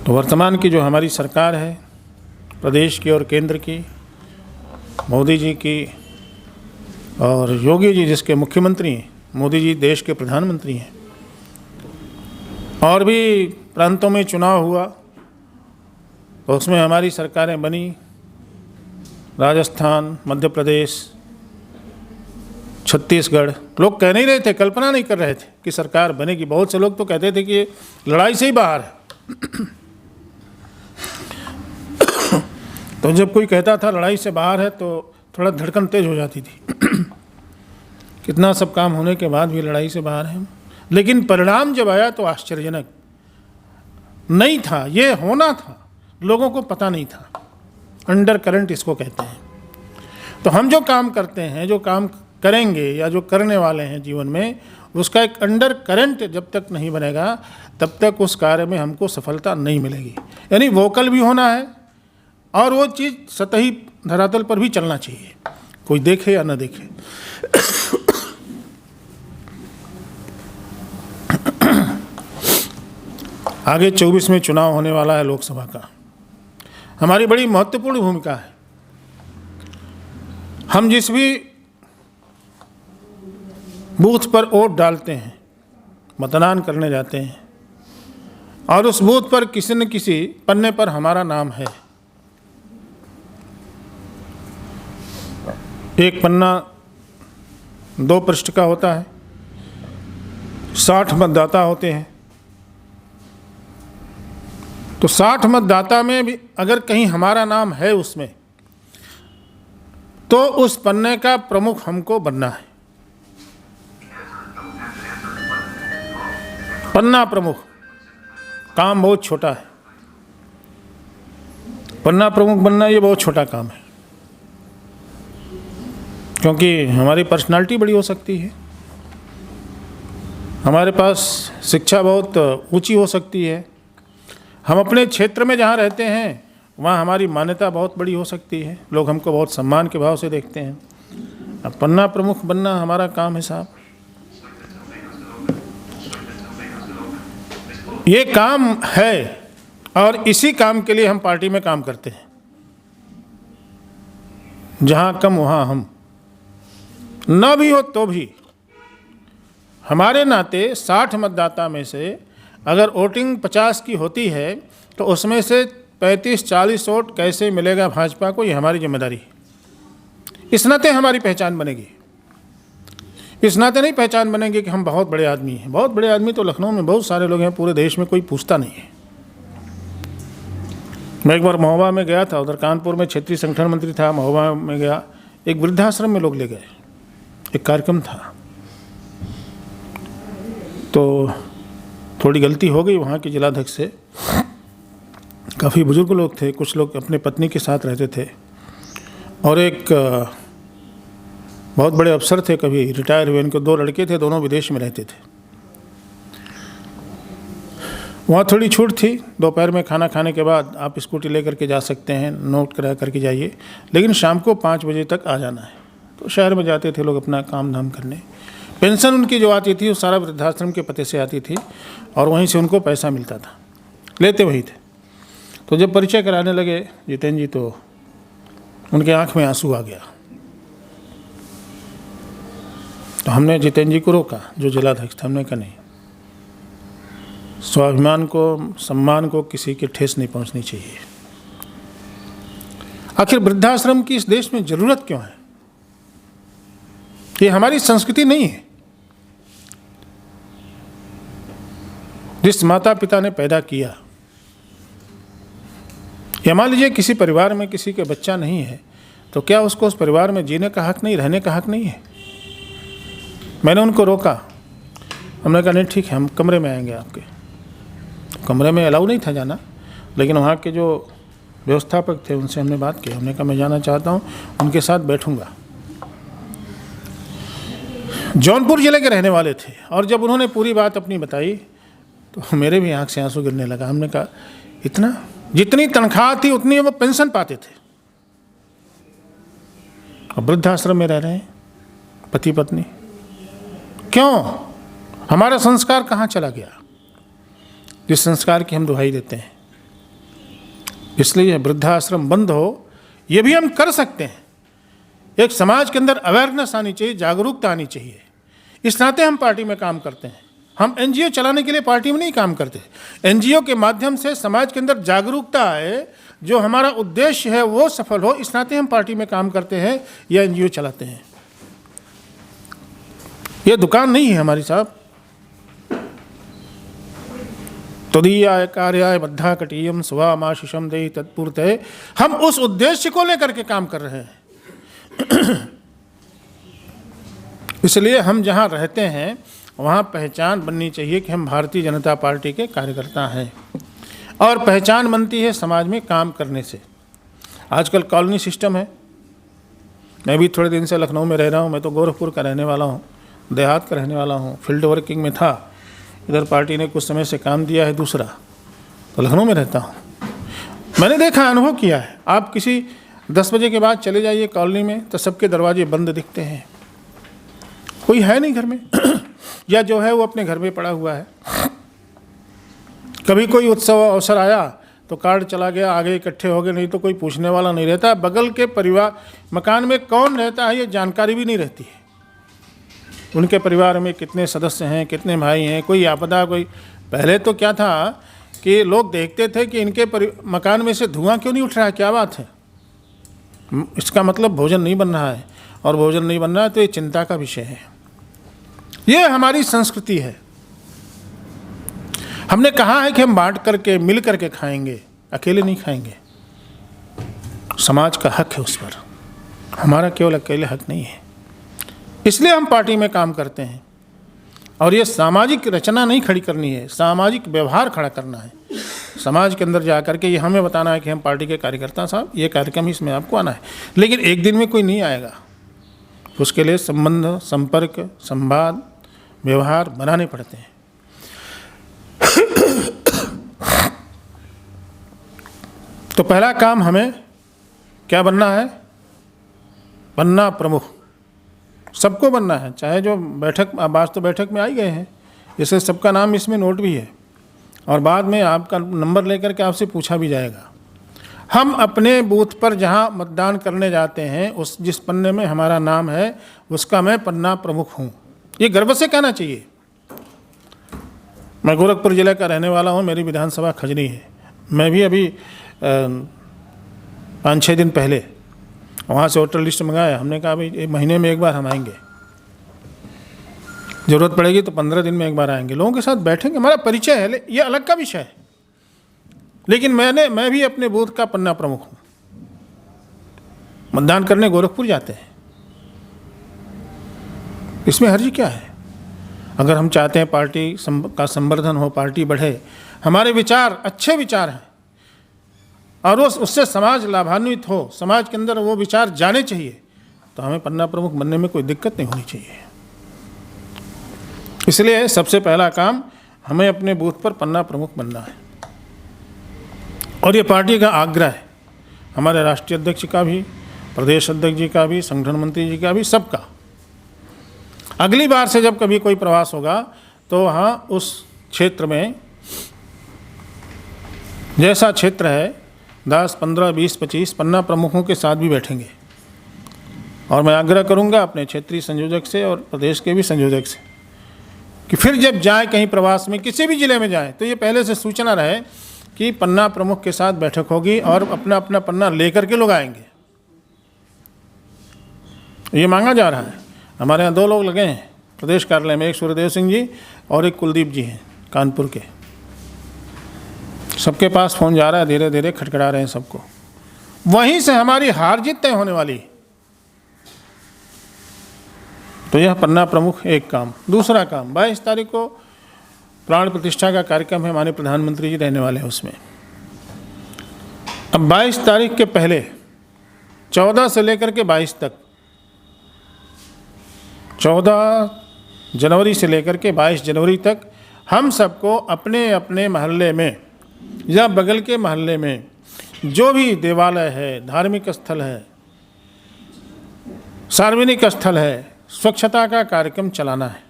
तो वर्तमान की जो हमारी सरकार है, प्रदेश की और केंद्र की, मोदी जी की और योगी जी जिसके मुख्यमंत्री हैं, मोदी जी देश के प्रधानमंत्री हैं, और भी प्रांतों में चुनाव हुआ तो उसमें हमारी सरकारें बनी, राजस्थान, मध्य प्रदेश, छत्तीसगढ़, लोग कह नहीं रहे थे, कल्पना नहीं कर रहे थे कि सरकार बनेगी। बहुत से लोग तो कहते थे कि ये लड़ाई से ही बाहर है। तो जब कोई कहता था लड़ाई से बाहर है तो थोड़ा धड़कन तेज हो जाती थी। कितना सब काम होने के बाद भी लड़ाई से बाहर है। लेकिन परिणाम जब आया तो आश्चर्यजनक नहीं था, ये होना था, लोगों को पता नहीं था। अंडर करंट इसको कहते हैं। तो हम जो काम करते हैं, जो काम करेंगे या जो करने वाले हैं जीवन में, उसका एक अंडर करंट जब तक नहीं बनेगा तब तक उस कार्य में हमको सफलता नहीं मिलेगी। यानी वोकल भी होना है और वो चीज़ सतही धरातल पर भी चलना चाहिए, कोई देखे या न देखे। आगे 24 में चुनाव होने वाला है लोकसभा का। हमारी बड़ी महत्वपूर्ण भूमिका है। हम जिस भी बूथ पर वोट डालते हैं, मतदान करने जाते हैं, और उस बूथ पर किसी न किसी पन्ने पर हमारा नाम है। एक पन्ना 2 पृष्ठ का होता है, 60 मतदाता होते हैं। तो 60 मतदाता में भी अगर कहीं हमारा नाम है उसमें, तो उस पन्ने का प्रमुख हमको बनना है। पन्ना प्रमुख काम बहुत छोटा है। पन्ना प्रमुख बनना ये बहुत छोटा काम है, क्योंकि हमारी पर्सनालिटी बड़ी हो सकती है, हमारे पास शिक्षा बहुत ऊंची हो सकती है, हम अपने क्षेत्र में जहाँ रहते हैं वहाँ हमारी मान्यता बहुत बड़ी हो सकती है, लोग हमको बहुत सम्मान के भाव से देखते हैं। अब पन्ना प्रमुख बनना हमारा काम है साहब। ये काम है और इसी काम के लिए हम पार्टी में काम करते हैं। जहाँ कम वहाँ हम, न भी हो तो भी हमारे नाते 60 मतदाता में से अगर वोटिंग 50 की होती है तो उसमें से 35-40 वोट कैसे मिलेगा भाजपा को, ये हमारी जिम्मेदारी है। इस नाते हमारी पहचान बनेगी। इस नाते नहीं पहचान बनेगी कि हम बहुत बड़े आदमी हैं। बहुत बड़े आदमी तो लखनऊ में बहुत सारे लोग हैं, पूरे देश में कोई पूछता नहीं है। मैं एक बार महोबा में गया था, उधर कानपुर में क्षेत्रीय संगठन मंत्री था, महोबा में गया, एक वृद्धाश्रम में लोग ले गए, एक कार्यक्रम था। तो थोड़ी गलती हो गई वहाँ के जिलाध्यक्ष से। काफ़ी बुजुर्ग लोग थे, कुछ लोग अपने पत्नी के साथ रहते थे, और एक बहुत बड़े अफसर थे, कभी रिटायर हुए। इनके 2 लड़के थे, दोनों विदेश में रहते थे। वहाँ थोड़ी छूट थी, दोपहर में खाना खाने के बाद आप स्कूटी लेकर के जा सकते हैं, नोट करा करके जाइए, लेकिन शाम को 5 बजे तक आ जाना है। तो शहर में जाते थे लोग अपना काम धाम करने। पेंशन उनकी जो आती थी वो सारा वृद्धाश्रम के पते से आती थी और वहीं से उनको पैसा मिलता था, लेते वही थे। तो जब परिचय कराने लगे जितेंद्र जी, तो उनके आंख में आंसू आ गया। तो हमने जितेंद्र जी को रोका, जो जिलाध्यक्ष थे। हमने कहा नहीं, स्वाभिमान को, सम्मान को किसी की ठेस नहीं पहुंचनी चाहिए। आखिर वृद्धाश्रम की इस देश में जरूरत क्यों है? ये हमारी संस्कृति नहीं है। जिस माता पिता ने पैदा किया, या मान लीजिए किसी परिवार में किसी के बच्चा नहीं है, तो क्या उसको उस परिवार में जीने का हक नहीं, रहने का हक नहीं है? मैंने उनको रोका। हमने कहा नहीं ठीक है, हम कमरे में आएंगे आपके। कमरे में अलाउ नहीं था जाना, लेकिन वहाँ के जो व्यवस्थापक थे उनसे हमने बात की। हमने कहा मैं जाना चाहता हूँ, उनके साथ बैठूंगा। जौनपुर जिले के रहने वाले थे, और जब उन्होंने पूरी बात अपनी बताई तो मेरे भी आंख से आंसू गिरने लगा। हमने कहा इतना, जितनी तनख्वाह थी उतनी वो पेंशन पाते थे, अब वृद्धाश्रम में रह रहे हैं पति पत्नी। क्यों? हमारा संस्कार कहाँ चला गया, जिस संस्कार की हम दुहाई देते हैं? इसलिए वृद्धाश्रम बंद हो, ये भी हम कर सकते हैं। एक समाज के अंदर अवेयरनेस आनी चाहिए, जागरूकता आनी चाहिए। इस नाते हम पार्टी में काम करते हैं। हम एनजीओ चलाने के लिए पार्टी में नहीं काम करते। एनजीओ के माध्यम से समाज के अंदर जागरूकता आए, जो हमारा उद्देश्य है वो सफल हो, इस नाते हम पार्टी में काम करते हैं या एनजीओ चलाते हैं। ये दुकान नहीं है हमारी साहब। तदीयाय कार्याय बद्धा कटीयम स्वामाशिषम देहि तत्पूर्ते, हम उस उद्देश्य को लेकर के काम कर रहे हैं। इसलिए हम जहाँ रहते हैं वहाँ पहचान बननी चाहिए कि हम भारतीय जनता पार्टी के कार्यकर्ता हैं, और पहचान बनती है समाज में काम करने से। आजकल कॉलोनी सिस्टम है। मैं भी थोड़े दिन से लखनऊ में रह रहा हूँ। मैं तो गोरखपुर का रहने वाला हूँ, देहात का रहने वाला हूँ। फील्ड वर्किंग में था, इधर पार्टी ने कुछ समय से काम दिया है दूसरा, तो लखनऊ में रहता हूँ। मैंने देखा, अनुभव किया है। आप किसी 10 बजे के बाद चले जाइए कॉलोनी में तो सबके दरवाजे बंद दिखते हैं, कोई है नहीं घर में या जो है वो अपने घर में पड़ा हुआ है। कभी कोई उत्सव अवसर आया तो कार्ड चला गया, आगे इकट्ठे हो गए, नहीं तो कोई पूछने वाला नहीं रहता। बगल के परिवार मकान में कौन रहता है ये जानकारी भी नहीं रहती है। उनके परिवार में कितने सदस्य हैं, कितने भाई हैं, कोई आपदा, कोई। पहले तो क्या था कि लोग देखते थे कि इनके मकान में से धुआं क्यों नहीं उठ रहा है, क्या बात है। इसका मतलब भोजन नहीं बन रहा है, और भोजन नहीं बन रहा है तो ये चिंता का विषय है। ये हमारी संस्कृति है। हमने कहा है कि हम बांट करके मिल करके खाएंगे, अकेले नहीं खाएंगे। समाज का हक है उस पर, हमारा केवल अकेले हक नहीं है। इसलिए हम पार्टी में काम करते हैं, और ये सामाजिक रचना नहीं खड़ी करनी है, सामाजिक व्यवहार खड़ा करना है। समाज के अंदर जा करके ये हमें बताना है कि हम पार्टी के कार्यकर्ता साहब, ये कार्यक्रम इसमें आपको आना है। लेकिन एक दिन में कोई नहीं आएगा, उसके लिए संबंध, संपर्क, संवाद, व्यवहार बनाने पड़ते हैं। तो पहला काम हमें क्या बनना है? बनना प्रमुख। सबको बनना है, चाहे जो बैठक, आज तो बैठक में आई गए हैं, इससे सबका नाम इसमें नोट भी है, और बाद में आपका नंबर लेकर के आपसे पूछा भी जाएगा। हम अपने बूथ पर जहां मतदान करने जाते हैं, उस जिस पन्ने में हमारा नाम है उसका मैं पन्ना प्रमुख हूं। ये गर्व से कहना चाहिए। मैं गोरखपुर जिले का रहने वाला हूं, मेरी विधानसभा खजनी है। मैं भी अभी 5-6 दिन पहले वहाँ से वोटर लिस्ट मंगाया। हमने कहा भाई 1 महीने में एक बार हम आएंगे, ज़रूरत पड़ेगी तो 15 दिन में एक बार आएंगे, लोगों के साथ बैठेंगे, हमारा परिचय है। ये अलग का विषय है। लेकिन मैं भी अपने बूथ का पन्ना प्रमुख हूँ। मतदान करने गोरखपुर जाते हैं, इसमें हर्ज क्या है? अगर हम चाहते हैं पार्टी का संवर्धन हो, पार्टी बढ़े, हमारे विचार अच्छे विचार हैं और उससे समाज लाभान्वित हो, समाज के अंदर वो विचार जाने चाहिए, तो हमें पन्ना प्रमुख बनने में कोई दिक्कत नहीं होनी चाहिए। इसलिए सबसे पहला काम हमें अपने बूथ पर पन्ना प्रमुख बनना है, और ये पार्टी का आग्रह है, हमारे राष्ट्रीय अध्यक्ष का भी, प्रदेश अध्यक्ष जी का भी, संगठन मंत्री जी का भी, सबका। अगली बार से जब कभी कोई प्रवास होगा तो वहाँ उस क्षेत्र में जैसा क्षेत्र है 10, 15, 20, 25 पन्ना प्रमुखों के साथ भी बैठेंगे, और मैं आग्रह करूंगा अपने क्षेत्रीय संयोजक से और प्रदेश के भी संयोजक से कि फिर जब जाए कहीं प्रवास में, किसी भी जिले में जाए, तो ये पहले से सूचना रहे कि पन्ना प्रमुख के साथ बैठक होगी और अपना अपना पन्ना लेकर के लोग आएंगे। ये मांगा जा रहा है। हमारे यहाँ 2 लोग लगे हैं प्रदेश कार्यालय में, एक सूर्यदेव सिंह जी और एक कुलदीप जी हैं कानपुर के। सबके पास फ़ोन जा रहा है, धीरे धीरे खटखटा रहे हैं सबको। वहीं से हमारी हार जीत तय होने वाली है। तो यह पन्ना प्रमुख एक काम। दूसरा काम, 22 तारीख को प्राण प्रतिष्ठा का कार्यक्रम है, माननीय प्रधानमंत्री जी रहने वाले हैं उसमें। अब 22 तारीख के पहले 14 से लेकर के 22 तक, 14 जनवरी से लेकर के 22 जनवरी तक हम सबको अपने अपने महल्ले में या बगल के महल्ले में जो भी देवालय है, धार्मिक स्थल है, सार्वजनिक स्थल है, स्वच्छता का कार्यक्रम चलाना है।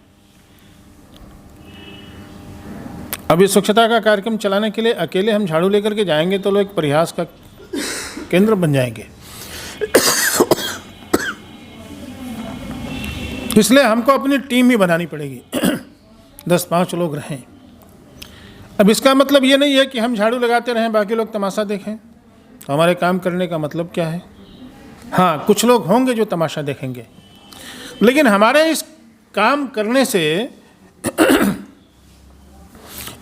अब इस स्वच्छता का कार्यक्रम चलाने के लिए अकेले हम झाड़ू लेकर के जाएंगे तो लोग एक परिहास का केंद्र बन जाएंगे। इसलिए हमको अपनी टीम भी बनानी पड़ेगी, 10-5 लोग रहें। अब इसका मतलब ये नहीं है कि हम झाड़ू लगाते रहें, बाकी लोग तमाशा देखें। तो हमारे काम करने का मतलब क्या है? हाँ, कुछ लोग होंगे जो तमाशा देखेंगे, लेकिन हमारे इस काम करने से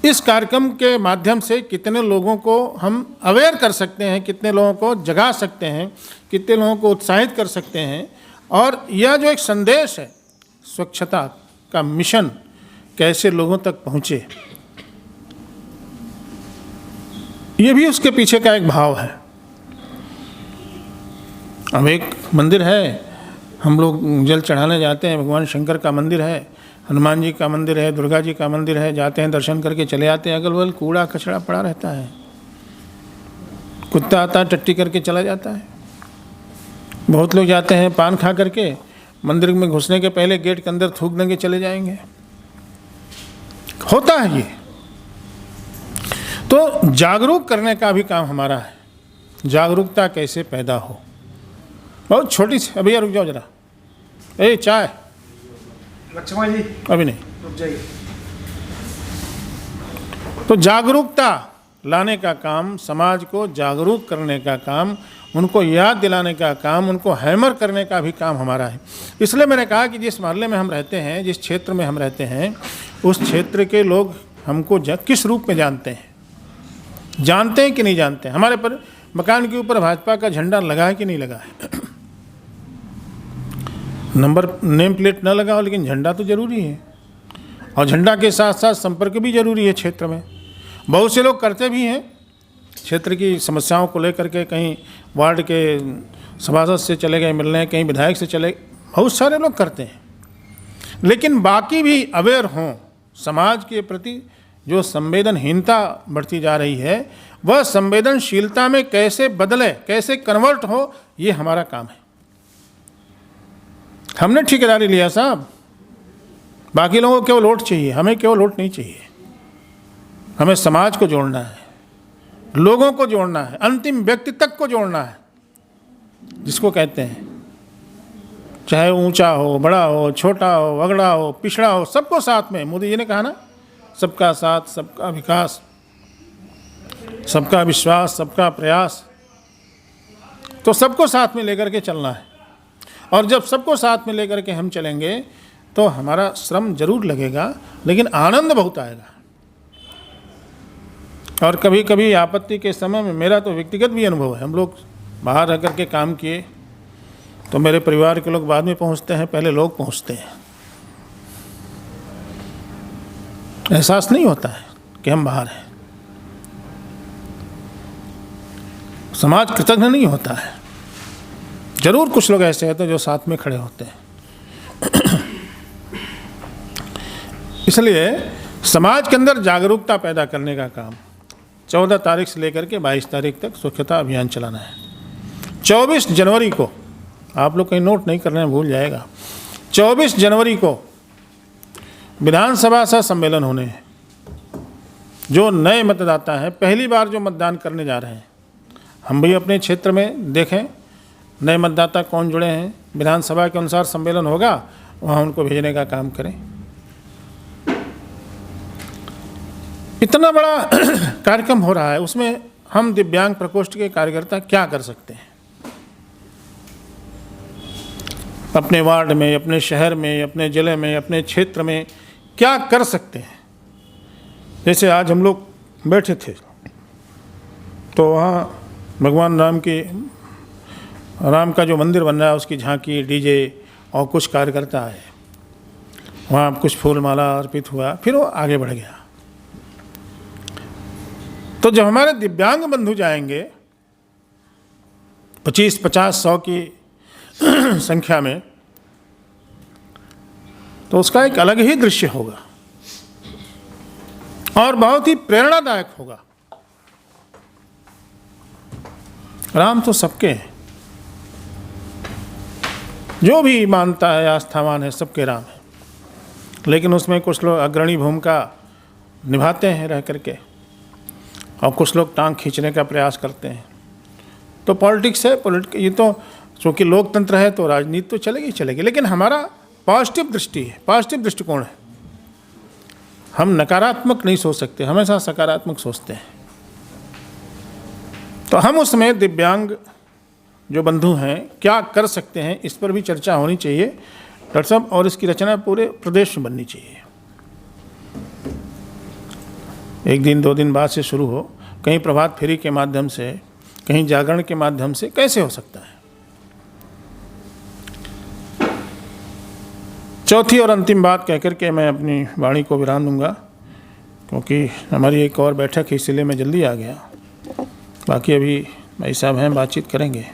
इस कार्यक्रम के माध्यम से कितने लोगों को हम अवेयर कर सकते हैं, कितने लोगों को जगा सकते हैं, कितने लोगों को उत्साहित कर सकते हैं। और यह जो एक संदेश है, स्वच्छता का मिशन कैसे लोगों तक पहुँचे, ये भी उसके पीछे का एक भाव है। अब एक मंदिर है, हम लोग जल चढ़ाने जाते हैं, भगवान शंकर का मंदिर है, हनुमान जी का मंदिर है, दुर्गा जी का मंदिर है, जाते हैं दर्शन करके चले आते हैं, अगल बगल कूड़ा कचरा पड़ा रहता है, कुत्ता आता टट्टी करके चला जाता है। बहुत लोग जाते हैं पान खा करके, मंदिर में घुसने के पहले गेट के अंदर थूक देंगे, चले जाएंगे। होता है ये। तो जागरूक करने का भी काम हमारा है। जागरूकता कैसे पैदा हो, बहुत छोटी सी। अभी रुक जाओ जरा, ए चाय लक्ष्मण जी अभी नहीं। रुक जाइए। तो जागरूकता लाने का काम, समाज को जागरूक करने का काम, उनको याद दिलाने का काम, उनको हैमर करने का भी काम हमारा है। इसलिए मैंने कहा कि जिस मोहल्ले में हम रहते हैं, जिस क्षेत्र में हम रहते हैं, उस क्षेत्र के लोग हमको किस रूप में जानते हैं, जानते हैं कि नहीं जानते हैं। हमारे पर मकान के ऊपर भाजपा का झंडा लगा है कि नहीं लगा है? नंबर नेम प्लेट न लगा हो, लेकिन झंडा तो जरूरी है। और झंडा के साथ साथ संपर्क भी जरूरी है क्षेत्र में। बहुत से लोग करते भी हैं, क्षेत्र की समस्याओं को लेकर के कहीं वार्ड के सभासद से चले गए मिलने, कहीं विधायक से चले, बहुत सारे लोग करते हैं। लेकिन बाकी भी अवेयर हों, समाज के प्रति जो संवेदनहीनता बढ़ती जा रही है, वह संवेदनशीलता में कैसे बदले, कैसे कन्वर्ट हो, ये हमारा काम है। हमने ठेकेदारी लिया साहब, बाकी लोगों को केवल वोट चाहिए, हमें केवल वोट नहीं चाहिए। हमें समाज को जोड़ना है, लोगों को जोड़ना है, अंतिम व्यक्ति तक को जोड़ना है, जिसको कहते हैं चाहे ऊंचा हो, बड़ा हो, छोटा हो, अगड़ा हो, पिछड़ा हो, सबको साथ में। मोदी जी ने कहा ना, सबका साथ, सबका विकास, सबका विश्वास, सबका प्रयास। तो सबको साथ में लेकर के चलना है। और जब सबको साथ में लेकर के हम चलेंगे तो हमारा श्रम जरूर लगेगा, लेकिन आनंद बहुत आएगा। और कभी कभी आपत्ति के समय में, मेरा तो व्यक्तिगत भी अनुभव है, हम लोग बाहर रह करके काम किए तो मेरे परिवार के लोग बाद में पहुंचते हैं, पहले लोग पहुंचते हैं। एहसास नहीं होता है कि हम बाहर हैं। समाज कृतज्ञ नहीं होता है। जरूर कुछ लोग ऐसे होते हैं जो साथ में खड़े होते हैं। इसलिए समाज के अंदर जागरूकता पैदा करने का काम 14 तारीख से लेकर के 22 तारीख तक स्वच्छता अभियान चलाना है। 24 जनवरी को, आप लोग कहीं नोट नहीं कर रहे हैं, भूल जाएगा, 24 जनवरी को विधानसभा सह सम्मेलन होने हैं। जो नए मतदाता हैं, पहली बार जो मतदान करने जा रहे हैं, हम भी अपने क्षेत्र में देखें नए मतदाता कौन जुड़े हैं, विधानसभा के अनुसार सम्मेलन होगा, वहाँ उनको भेजने का काम करें। इतना बड़ा कार्यक्रम हो रहा है, उसमें हम दिव्यांग प्रकोष्ठ के कार्यकर्ता क्या कर सकते हैं? अपने वार्ड में, अपने शहर में, अपने ज़िले में, अपने क्षेत्र में क्या कर सकते हैं? जैसे आज हम लोग बैठे थे तो वहाँ भगवान राम का जो मंदिर बन रहा है उसकी झांकी, डीजे और कुछ कार्यकर्ता आए, वहाँ कुछ फूल माला अर्पित हुआ, फिर वो आगे बढ़ गया। तो जब हमारे दिव्यांग बंधु जाएंगे 25, 50, 100 की संख्या में, तो उसका एक अलग ही दृश्य होगा और बहुत ही प्रेरणादायक होगा। राम तो सबके हैं, जो भी मानता है, आस्थावान है, सबके राम है। लेकिन उसमें कुछ लोग अग्रणी भूमिका निभाते हैं रह करके, और कुछ लोग टांग खींचने का प्रयास करते हैं। तो पॉलिटिक्स है, ये तो चूँकि लोकतंत्र है तो राजनीति तो चलेगी चलेगी, लेकिन हमारा पॉजिटिव दृष्टि है, पॉजिटिव दृष्टिकोण है। हम नकारात्मक नहीं सोच सकते, हमेशा सकारात्मक सोचते हैं। तो हम उसमें दिव्यांग जो बंधु हैं क्या कर सकते हैं, इस पर भी चर्चा होनी चाहिए डॉक्टर साहब, और इसकी रचना पूरे प्रदेश में बननी चाहिए। एक दिन 2 दिन बाद से शुरू हो, कहीं प्रभात फेरी के माध्यम से, कहीं जागरण के माध्यम से, कैसे हो सकता है। चौथी और अंतिम बात कहकर के मैं अपनी वाणी को विराम दूंगा, क्योंकि हमारी एक और बैठक है, इसलिए मैं जल्दी आ गया। बाकी अभी भाई साहब हैं, बातचीत करेंगे।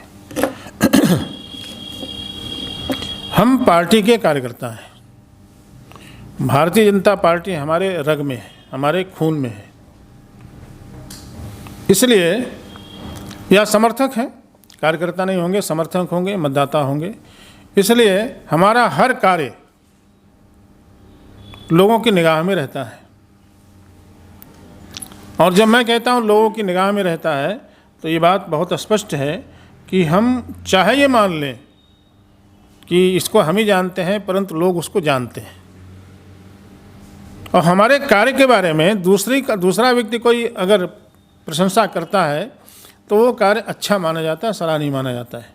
हम पार्टी के कार्यकर्ता हैं। भारतीय जनता पार्टी हमारे रग में है, हमारे खून में है, इसलिए या समर्थक हैं, कार्यकर्ता नहीं होंगे, समर्थक होंगे, मतदाता होंगे। इसलिए हमारा हर कार्य लोगों की निगाह में रहता है। और जब मैं कहता हूँ लोगों की निगाह में रहता है, तो ये बात बहुत स्पष्ट है कि हम चाहे ये मान लें कि इसको हम ही जानते हैं, परंतु लोग उसको जानते हैं। और हमारे कार्य के बारे में दूसरा व्यक्ति कोई अगर प्रशंसा करता है तो वो कार्य अच्छा माना जाता है, सराहनीय माना जाता है।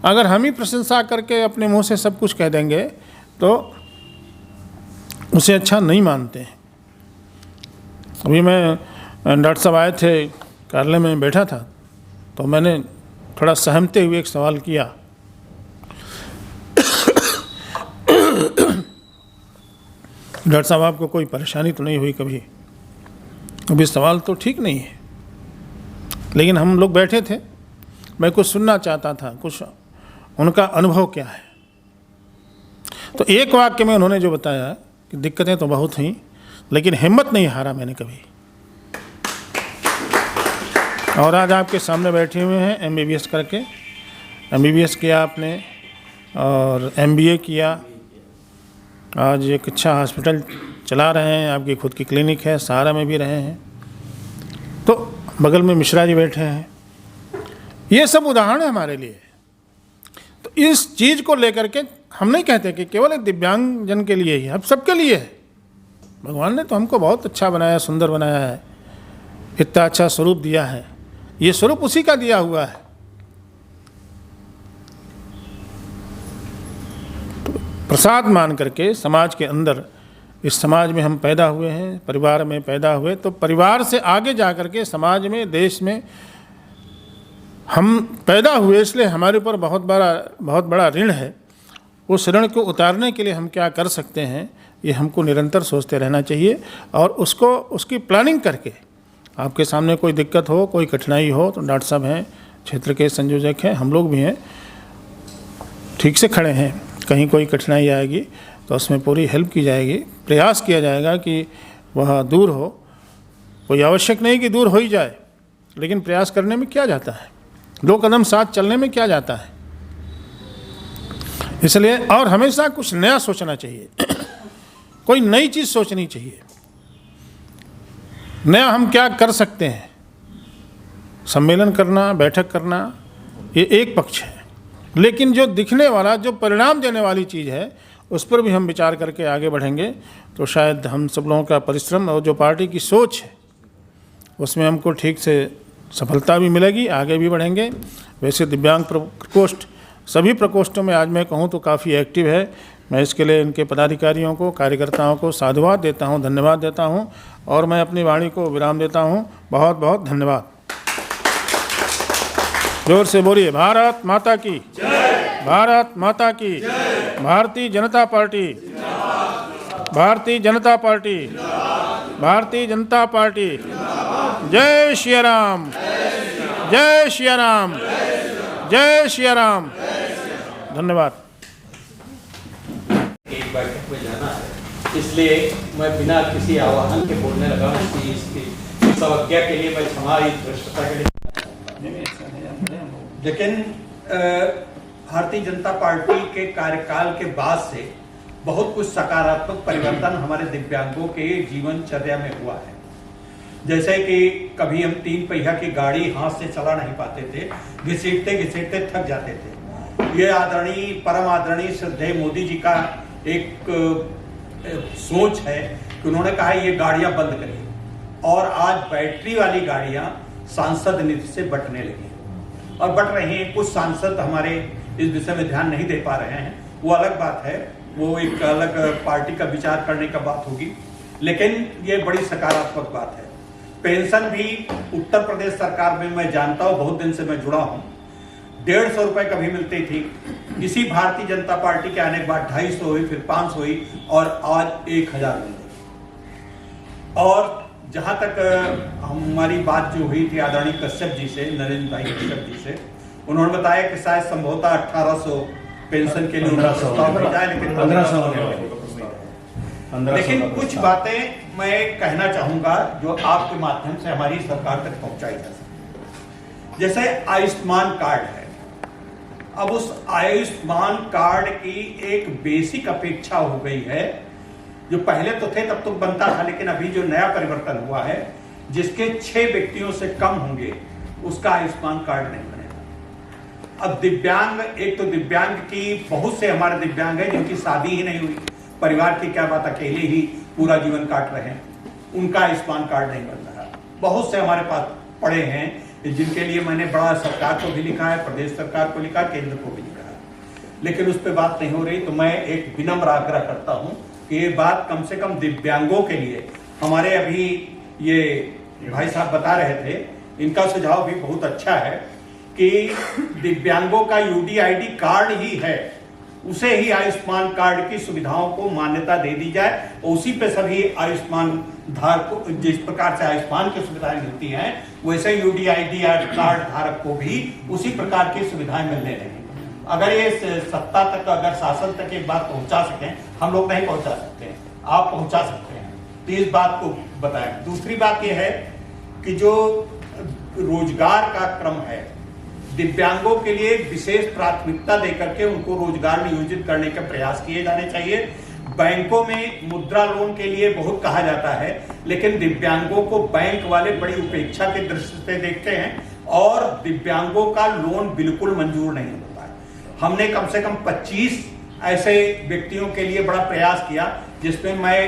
अगर हम ही प्रशंसा करके अपने मुंह से सब कुछ कह देंगे तो उसे अच्छा नहीं मानते हैं। अभी मैं डॉक्टर साहब आए थे, कार्यालय में बैठा था, तो मैंने थोड़ा सहमते हुए एक सवाल किया। डॉक्टर साहब आपको कोई परेशानी तो नहीं हुई कभी? अभी सवाल तो ठीक नहीं है, लेकिन हम लोग बैठे थे, मैं कुछ सुनना चाहता था, कुछ उनका अनुभव क्या है। तो एक वाक्य में उन्होंने जो बताया कि दिक्कतें तो बहुत हुई, लेकिन हिम्मत नहीं हारा मैंने कभी। और आज आपके सामने बैठे हुए हैं MBBS करके, MBBS किया आपने और MBA किया, आज एक अच्छा हॉस्पिटल चला रहे हैं, आपकी खुद की क्लिनिक है, सहारा में भी रहे हैं। तो बगल में मिश्रा जी बैठे हैं। ये सब उदाहरण है हमारे लिए। तो इस चीज़ को लेकर के हम नहीं कहते कि केवल एक दिव्यांग जन के लिए ही, अब सबके लिए है। भगवान ने तो हमको बहुत अच्छा बनाया, सुंदर बनाया है, इतना अच्छा स्वरूप दिया है। ये स्वरूप उसी का दिया हुआ है। तो प्रसाद मान करके समाज के अंदर, इस समाज में हम पैदा हुए हैं, परिवार में पैदा हुए, तो परिवार से आगे जा कर के समाज में, देश में हम पैदा हुए, इसलिए हमारे ऊपर बहुत बड़ा ऋण है। उस ऋण को उतारने के लिए हम क्या कर सकते हैं, ये हमको निरंतर सोचते रहना चाहिए और उसकी प्लानिंग करके, आपके सामने कोई दिक्कत हो, कोई कठिनाई हो, तो डॉक्टर साहब हैं, क्षेत्र के संयोजक हैं, हम लोग भी हैं, ठीक से खड़े हैं। कहीं कोई कठिनाई आएगी तो उसमें पूरी हेल्प की जाएगी, प्रयास किया जाएगा कि वह दूर हो। कोई आवश्यक नहीं कि दूर हो ही जाए, लेकिन प्रयास करने में क्या जाता है, 2 कदम साथ चलने में क्या जाता है। इसलिए और हमेशा कुछ नया सोचना चाहिए, कोई नई चीज़ सोचनी चाहिए। नया हम क्या कर सकते हैं, सम्मेलन करना, बैठक करना, ये एक पक्ष है, लेकिन जो दिखने वाला, जो परिणाम देने वाली चीज़ है, उस पर भी हम विचार करके आगे बढ़ेंगे तो शायद हम सब लोगों का परिश्रम और जो पार्टी की सोच है उसमें हमको ठीक से सफलता भी मिलेगी, आगे भी बढ़ेंगे। वैसे दिव्यांग प्रकोष्ठ सभी प्रकोष्ठों में आज मैं कहूँ तो काफ़ी एक्टिव है। मैं इसके लिए इनके पदाधिकारियों को, कार्यकर्ताओं को साधुवाद देता हूँ, धन्यवाद देता हूँ और मैं अपनी वाणी को विराम देता हूँ। बहुत बहुत धन्यवाद। जोर से बोलिए, भारत माता की जय, भारत माता की जय, Bharatiya Janata party, Bharatiya Janata party, Bharatiya Janata party, जय श्री राम, जय श्री राम, जय श्री राम। धन्यवाद। एक बैठक में जाना है, इसलिए मैं बिना किसी आह्वान के बोलने लगा हूँ कि इसकी अवज्ञा के लिए मैं हमारी भ्रष्टता के लिए। लेकिन भारतीय जनता पार्टी के कार्यकाल के बाद से बहुत कुछ सकारात्मक परिवर्तन हमारे दिव्यांगों के जीवनचर्या में हुआ है। जैसे कि कभी हम 3 पहिया की गाड़ी हाथ से चला नहीं पाते थे, घसीटते घसीटते थक जाते थे। ये आदरणीय, परम आदरणीय श्रद्धेय मोदी जी का एक सोच है कि उन्होंने कहा ये गाड़ियां बंद करिए और आज बैटरी वाली गाड़ियां सांसद निधि से बंटने लगे हैं और बंट रहे हैं। कुछ सांसद हमारे इस विषय में ध्यान नहीं दे पा रहे हैं, वो अलग बात है, वो एक अलग पार्टी का विचार करने का बात होगी, लेकिन ये बड़ी सकारात्मक बात है। पेंशन भी उत्तर प्रदेश सरकार में मैं जानता हूँ, बहुत दिन से मैं जुड़ा हूँ, 150 रुपए कभी मिलती थी। इसी भारतीय जनता पार्टी के आने के बाद 250 हुई, फिर 500 हुई और आज 1000 मिल गई। और जहां तक हमारी बात जो हुई थी आदरणीय कश्यप जी से, नरेंद्र भाई कश्यप जी से, उन्होंने बताया कि शायद संभवतः 1800 पेंशन के लिए उनका प्रस्ताव भेजा है, लेकिन 1500। लेकिन कुछ बातें मैं कहना चाहूंगा जो आपके माध्यम से हमारी सरकार तक पहुंचाई जा सके। जैसे आयुष्मान कार्ड है, अब उस आयुष्मान कार्ड की एक बेसिक अपेक्षा हो गई है, जो पहले तो थे तब तो बनता था, लेकिन अभी जो नया परिवर्तन हुआ है, जिसके 6 व्यक्तियों से कम होंगे उसका आयुष्मान कार्ड नहीं बनेगा। अब दिव्यांग, एक तो दिव्यांग की बहुत से हमारे दिव्यांग हैं जिनकी शादी ही नहीं हुई, परिवार की क्या बात, अकेले ही पूरा जीवन काट रहे हैं, उनका आयुष्मान कार्ड नहीं बन रहा। बहुत से हमारे पास पड़े हैं जिनके लिए मैंने बड़ा सरकार को भी लिखा है, प्रदेश सरकार को लिखा, केंद्र को भी लिखा है, लेकिन उस पर बात नहीं हो रही। तो मैं एक विनम्र आग्रह करता हूं कि ये बात कम से कम दिव्यांगों के लिए, हमारे अभी ये भाई साहब बता रहे थे, इनका सुझाव भी बहुत अच्छा है कि दिव्यांगों का यूडीआईडी कार्ड ही है, उसे ही आयुष्मान कार्ड की सुविधाओं को मान्यता दे दी जाए और उसी पे सभी आयुष्मान धारक, जिस प्रकार से आयुष्मान की सुविधाएं मिलती हैं वैसे यूडीआईडी कार्ड धारक को भी उसी प्रकार की सुविधाएं मिलने लगी। अगर ये सत्ता तक, अगर शासन तक एक बात पहुंचा सकें, हम लोग नहीं पहुंचा सकते हैं, आप पहुंचा सकते हैं, तो इस बात को बताएं। दूसरी बात यह है कि जो रोजगार का क्रम है, दिव्यांगों के लिए विशेष प्राथमिकता देकर के उनको रोजगार नियोजित करने के प्रयास किए जाने चाहिए। बैंकों में मुद्रा लोन के लिए बहुत कहा जाता है, लेकिन दिव्यांगों को बैंक वाले बड़ी उपेक्षा की दृष्टि से देखते हैं और दिव्यांगों का लोन बिल्कुल मंजूर नहीं होता है। हमने कम से कम 25 ऐसे व्यक्तियों के लिए बड़ा प्रयास किया, जिसमें मैं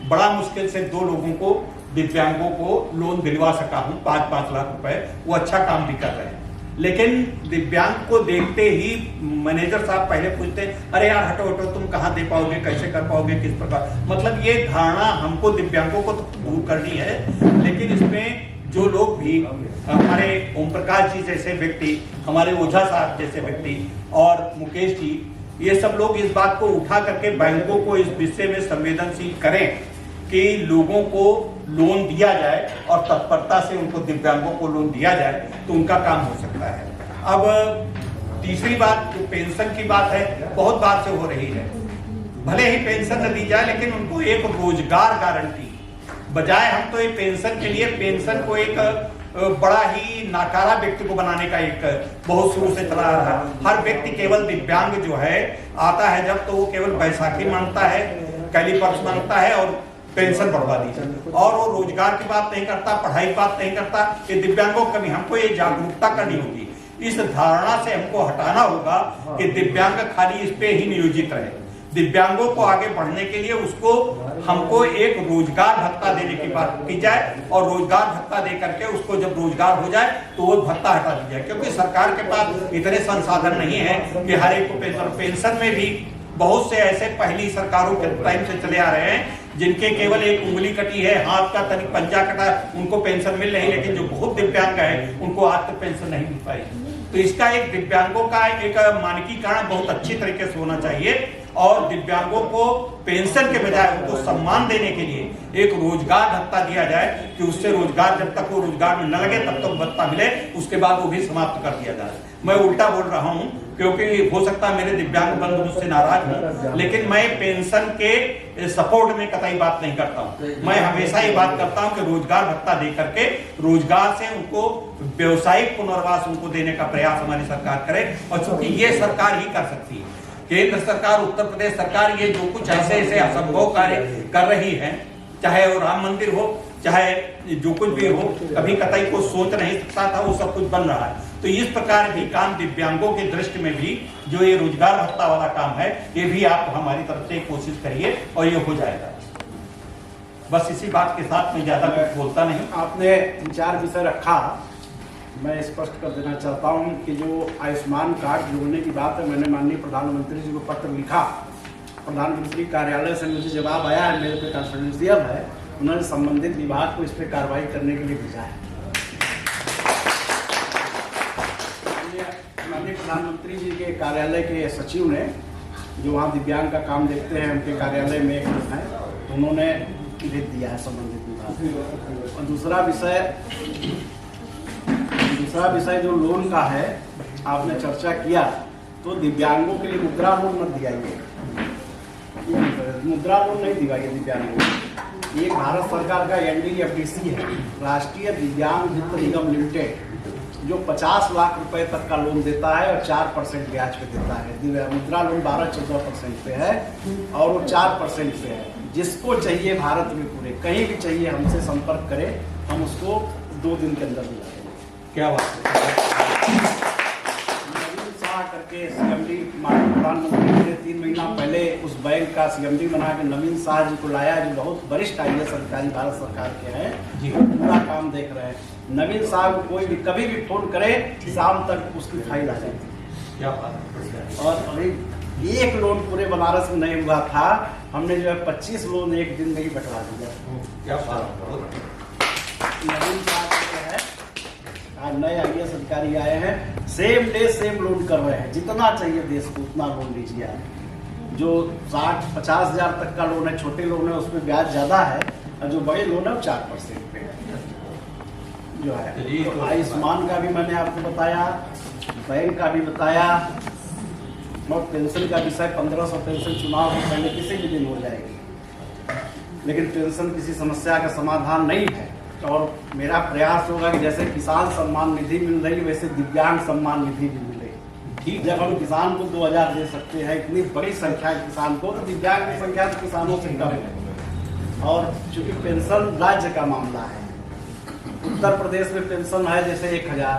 बड़ा मुश्किल से 2 लोगों को, दिव्यांगों को लोन दिलवा सका हूं, 5-5 लाख रुपए। वो अच्छा काम भी कर रहे हैं, लेकिन दिव्यांग को देखते ही मैनेजर साहब पहले पूछते हैं, अरे यार हटो हटो, तुम कहाँ दे पाओगे, कैसे कर पाओगे, किस प्रकार। मतलब ये धारणा हमको दिव्यांगों को तो दूर करनी है, लेकिन इसमें जो लोग भी, हमारे ओम प्रकाश जी जैसे व्यक्ति, हमारे ओझा साहब जैसे व्यक्ति और मुकेश जी, ये सब लोग इस बात को उठा करके बैंकों को इस विषय में संवेदनशील करें कि लोगों को लोन दिया जाए और तत्परता से उनको, दिव्यांगों को लोन दिया जाए, तो उनका काम हो सकता है। अब तीसरी बात जो पेंशन की बात है, बहुत बार से हो रही है, भले ही पेंशन न दी जाए, लेकिन उनको एक रोजगार गारंटी, बजाय हम तो ये पेंशन के लिए, पेंशन को एक बड़ा ही नाकारा व्यक्ति को बनाने का एक बहुत शुरू से चला आ रहा है। हर व्यक्ति, केवल दिव्यांग जो है आता है जब, तो वो केवल बैसाखी मांगता है, कैलीपर्स मांगता है और पेंशन बढ़वा दी, और वो रोजगार की बात नहीं करता, पढ़ाई की बात नहीं करता। ये दिव्यांगों कभी, हमको ये जागरूकता करनी होगी, इस धारणा से हमको हटाना होगा कि दिव्यांग खाली इस पे ही नियोजित रहे। दिव्यांगों को आगे बढ़ने के लिए उसको, हमको एक रोजगार भत्ता देने की बात की जाए, और रोजगार भत्ता दे करके उसको जब रोजगार हो जाए तो वो भत्ता हटा दी जाए, क्योंकि सरकार के पास इतने संसाधन नहीं है कि हर एक को पेंशन में भी बहुत से ऐसे पहली सरकारों के टाइम से चले आ रहे हैं जिनके केवल एक उंगली कटी है, हाथ का तनिक पंजा कटा, उनको पेंशन मिल रही, लेकिन जो बहुत दिव्यांग है उनको आज तक पेंशन नहीं मिल पाई। तो इसका एक दिव्यांगों का एक मानकीकरण बहुत अच्छी तरीके से होना चाहिए, और दिव्यांगों को पेंशन के बजाय उनको सम्मान देने के लिए एक रोजगार भत्ता दिया जाए कि उससे रोजगार, जब तक वो रोजगार में न लगे तब तक भत्ता मिले, उसके बाद वो भी समाप्त कर दिया जाए। मैं उल्टा बोल रहा हूं क्योंकि हो सकता है मेरे दिव्यांग बंधु मुझसे नाराज हों, लेकिन मैं पेंशन के सपोर्ट में कतई बात नहीं करता हूं। मैं हमेशा ये बात करता हूं कि रोजगार भत्ता दे करके रोजगार से उनको व्यवसायिक पुनर्वास उनको देने का प्रयास हमारी सरकार करे, और चूंकि ये सरकार ही कर सकती है, केंद्र सरकार, उत्तर प्रदेश सरकार ये जो कुछ ऐसे ऐसे असंभव कार्य कर रही है, चाहे वो राम मंदिर हो, चाहे जो कुछ भी हो, कभी कतई को सोच नहीं सकता था, वो सब कुछ बन रहा है। तो इस प्रकार भी काम दिव्यांगों की दृष्टि में भी जो ये रोजगार भत्ता वाला काम है, ये भी आप हमारी तरफ से कोशिश करिए और ये हो जाएगा। बस इसी बात के साथ मैं ज्यादा कुछ बोलता नहीं। आपने 4 विषय रखा, मैं स्पष्ट कर देना चाहता हूं कि जो आयुष्मान कार्ड जोड़ने की बात है, मैंने माननीय प्रधानमंत्री जी को पत्र लिखा, प्रधानमंत्री कार्यालय से मुझे जवाब आया है, मेरे पे कॉन्फिडेंशियल है, उन्होंने संबंधित विभाग को इस पर कार्रवाई करने के लिए भेजा है। माननीय प्रधानमंत्री जी के कार्यालय के सचिव ने, जो वहाँ दिव्यांग का काम देखते हैं, उनके कार्यालय में एक है, उन्होंने भेज दिया है संबंधित विभाग। और दूसरा विषय जो लोन का है, आपने चर्चा किया, तो दिव्यांगों के लिए मुद्रा लोन मत दिलाइए, मुद्रा लोन नहीं दिलाइए दिव्यांगों को। ये भारत सरकार का NDFDC है, राष्ट्रीय दिव्यांग वित्त निगम लिमिटेड, जो 50 लाख रुपए तक का लोन देता है और 4% ब्याज पे देता है। मुद्रा लोन 12-14% पे है और वो 4% पे है। जिसको चाहिए भारत में पूरे कहीं भी चाहिए, हमसे संपर्क करें, हम उसको 2 दिन के अंदर दिला देंगे। क्या बात है। नवीन शाह करके CMD, माननीय प्रधानमंत्री ने 3 महीना पहले उस बैंक का CMD बना के नवीन शाह जी को लाया, जो बहुत वरिष्ठ IAS अधिकारी भारत सरकार के हैं, वो पूरा काम देख रहे हैं। नवीन शाह को कोई भी कभी भी फोन करे, शाम तक उसकी फाइल आ जाती है। क्या बात। और अभी एक लोन पूरे बनारस में नहीं हुआ था, हमने जो है 25 लोन एक दिन में ही बंटवा दिया। क्या बात। नवीन शाह है, आज नए IAS अधिकारी आए हैं, सेम डे सेम लोन कर रहे हैं। जितना चाहिए देश को उतना लोन लीजिए आप। जो 60-50 हज़ार तक का लोन है, छोटे लोन है, उसमें ब्याज ज़्यादा है, और जो बड़े लोन है वो 4% पे जो है। तो आयुष्मान का भी मैंने आपको बताया, बैंक का भी बताया, और पेंशन का विषय 1500 पेंशन चुनाव से पहले किसी भी दिन हो जाएगी, लेकिन पेंशन किसी समस्या का समाधान नहीं है। और मेरा प्रयास होगा कि जैसे किसान सम्मान निधि मिल रही, वैसे दिव्यांग सम्मान निधि भी मिले। ठीक, जब हम किसान को 2000 दे सकते हैं, इतनी बड़ी संख्या है किसान को, तो दिव्यांग की संख्या तो किसानों से कम है। और चूंकि पेंशन राज्य का मामला है, उत्तर प्रदेश में पेंशन है जैसे 1000,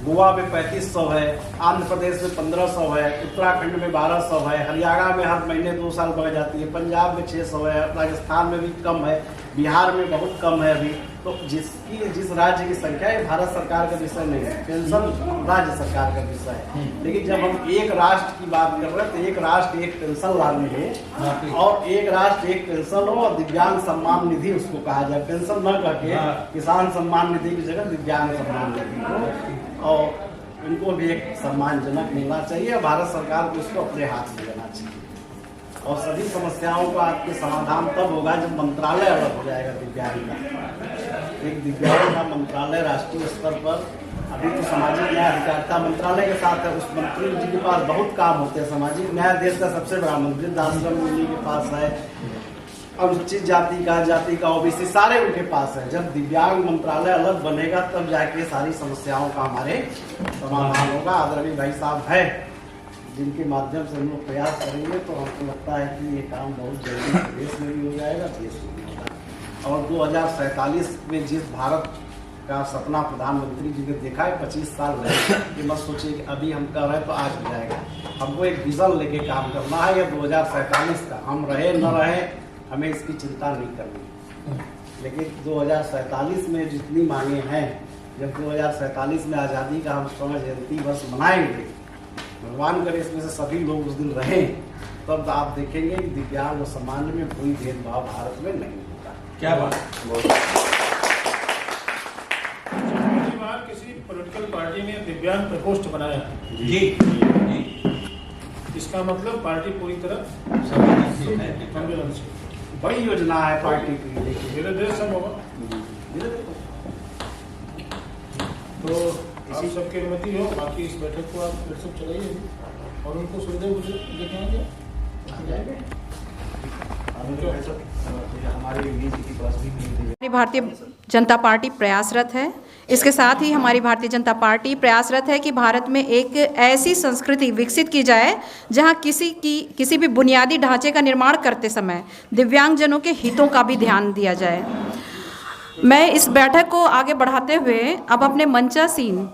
गोवा में 3500 है, आंध्र प्रदेश में 1500 है, उत्तराखंड में 1200 है, हरियाणा में हर महीने 2 साल बढ़ जाती है, पंजाब में 600 है, राजस्थान में भी कम है, बिहार में बहुत कम है अभी। तो जिस राज्य की संख्या है, भारत सरकार का विषय नहीं है, पेंशन राज्य सरकार का विषय है। लेकिन जब हम एक राष्ट्र की बात कर रहे हैं, तो एक राष्ट्र एक पेंशन लाने है, और एक राष्ट्र एक पेंशन हो, और दिव्यांग सम्मान निधि उसको कहा जाए। पेंशन न करके किसान सम्मान निधि की जगह दिव्यांग सम्मान निधि हो, और इनको भी एक सम्मानजनक मिलना चाहिए। भारत सरकार को इसको अपने हाथ में लेना चाहिए, और सभी समस्याओं का आपके समाधान तब होगा जब मंत्रालय अलग हो जाएगा दिव्यांग का। एक दिव्यांग का मंत्रालय राष्ट्रीय स्तर पर, अभी तो सामाजिक न्याय अधिकारिता मंत्रालय के साथ है, उस मंत्री जी के पास बहुत काम होते हैं। सामाजिक न्याय देश का सबसे बड़ा मंत्री, वृद्धाश्रम जी के पास है, अनुसूचित जाति का OBC सारे उनके पास है। जब दिव्यांग मंत्रालय अलग बनेगा, तब जाके सारी समस्याओं का हमारे समाधान होगा। आदरणीय भाई साहब है, जिनके माध्यम से हम लोग प्रयास करेंगे, तो हमको लगता है कि ये काम बहुत जल्दी प्रदेश में भी हो जाएगा, देश में भी होगा। और 2047 में जिस भारत का सपना प्रधानमंत्री जी ने देखा है, 25 साल रहे, ये मत सोचिए कि अभी हम कर रहे हैं तो आज हो जाएगा। हमको एक विजन लेके काम करना है, या 2047 का हम रहे न रहे, हमें इसकी चिंता नहीं करनी। लेकिन 2047 में जितनी मांगे हैं, जब 2047 में आज़ादी का हम स्वर्ण जयंती वर्ष मनाएंगे, भगवान करे इसमें से सभी लोग उस दिन रहें, तब आप देखेंगे कि दिव्यांग और समाज में कोई भेदभाव भारत में नहीं होता। क्या बात। किसी पॉलिटिकल पार्टी ने दिव्यांग प्रकोष्ठ बनाया जी, इसका मतलब पार्टी पूरी तरह संवेदनशील, बड़ी योजना है पार्टी की, मेरे देश सब होगा। तो आप सबकी अनुमति हो, बाकी इस बैठक को आप फिर सब चलाइए और उनको सुविधा लेके आएंगे। हमारी भारतीय जनता पार्टी प्रयासरत है। इसके साथ ही हमारी भारतीय जनता पार्टी प्रयासरत है कि भारत में एक ऐसी संस्कृति विकसित की जाए जहां किसी भी बुनियादी ढांचे का निर्माण करते समय दिव्यांगजनों के हितों का भी ध्यान दिया जाए। मैं इस बैठक को आगे बढ़ाते हुए अब अपने मंचासीन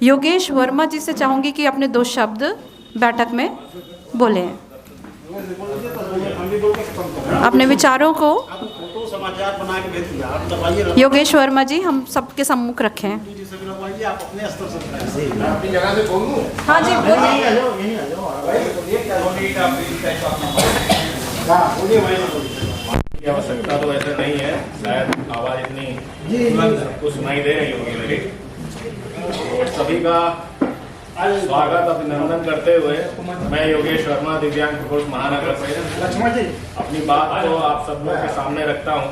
योगेश वर्मा जी से चाहूँगी कि अपने 2 शब्द बैठक में बोलें, अपने विचारों को समाचार बना के भेज दिया, आप दबाइए योगेश वर्मा जी, हम सबके सम्मुख रखे हैं। जी सभी लगवाइए, आप अपने स्तर से बनाइए। अपनी जगह से बोलूं? हाँ जी, बोलिए। यहीं आ जाओ, यहीं आ जाओ। हाँ, बोलिए भाई, बोलिए। की आवश्यकता तो ऐसे नहीं है, शायद आवाज़ इतनी सबको सुनाई दे रही होगी मेरी। तो सभी का स्वागत अभिनंदन करते हुए मैं योगेश वर्मा, दिव्यांग प्रकोष्ठ महानगर से लक्ष्मण जी, अपनी बात को आप सब लोगों के सामने रखता हूँ।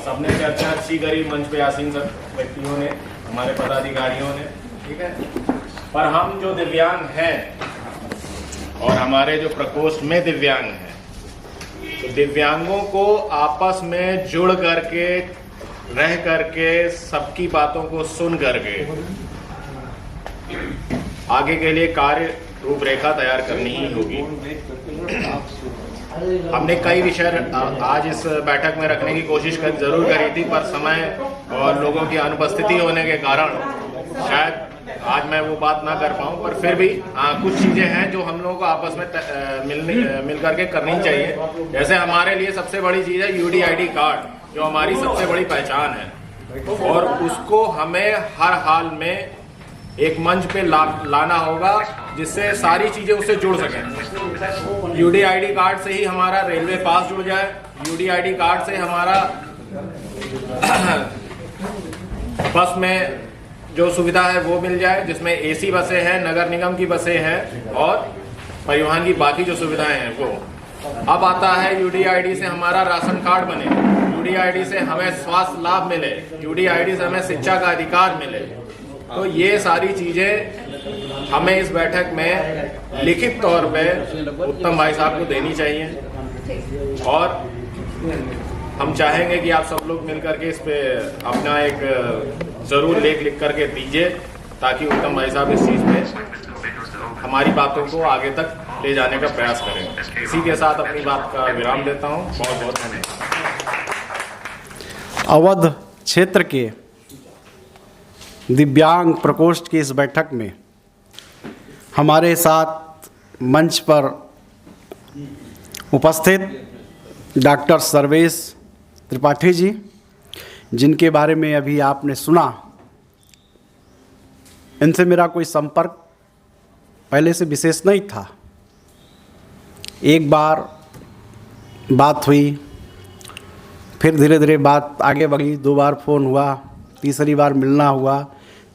सबने चर्चा अच्छी करी, मंच पे आसीन सब व्यक्तियों ने, हमारे पदाधिकारियों ने, ठीक है। पर हम जो दिव्यांग हैं और हमारे जो प्रकोष्ठ में दिव्यांग हैं, तो दिव्यांगों को आपस में जुड़ करके, रह करके, सबकी बातों को सुन करके आगे के लिए कार्य रूपरेखा तैयार करनी ही होगी। हमने कई विषय आज इस बैठक में रखने की कोशिश जरूर करी थी, पर समय और लोगों की अनुपस्थिति होने के कारण शायद आज मैं वो बात ना कर पाऊँ। पर फिर भी कुछ चीज़ें हैं जो हम लोगों को आपस में मिल करके करनी चाहिए। जैसे हमारे लिए सबसे बड़ी चीज़ है UDID कार्ड, जो हमारी सबसे बड़ी पहचान है, और उसको हमें हर हाल में एक मंच पे लाना होगा जिससे सारी चीज़ें उससे जुड़ सकें। UDID कार्ड से ही हमारा रेलवे पास जुड़ जाए, UDID कार्ड से हमारा बस में जो सुविधा है वो मिल जाए, जिसमें AC बसें हैं, नगर निगम की बसें हैं और परिवहन की बाकी जो सुविधाएं हैं वो। अब आता है UDID से हमारा राशन कार्ड बने, UDID से हमें स्वास्थ्य लाभ मिले, UDID से हमें शिक्षा का अधिकार मिले। तो ये सारी चीज़ें हमें इस बैठक में लिखित तौर पे उत्तम भाई साहब को देनी चाहिए, और हम चाहेंगे कि आप सब लोग मिल करके इस पे अपना एक ज़रूर लेख लिख करके दीजिए, ताकि उत्तम भाई साहब इस चीज़ पे हमारी बातों को आगे तक ले जाने का प्रयास करें। इसी के साथ अपनी बात का विराम देता हूँ। बहुत बहुत धन्यवाद। अवध क्षेत्र के दिव्यांग प्रकोष्ठ की इस बैठक में हमारे साथ मंच पर उपस्थित डॉक्टर सर्वेश त्रिपाठी जी, जिनके बारे में अभी आपने सुना, इनसे मेरा कोई संपर्क पहले से विशेष नहीं था। एक बार बात हुई, फिर धीरे धीरे बात आगे बढ़ी, 2 बार फ़ोन हुआ, तीसरी बार मिलना हुआ,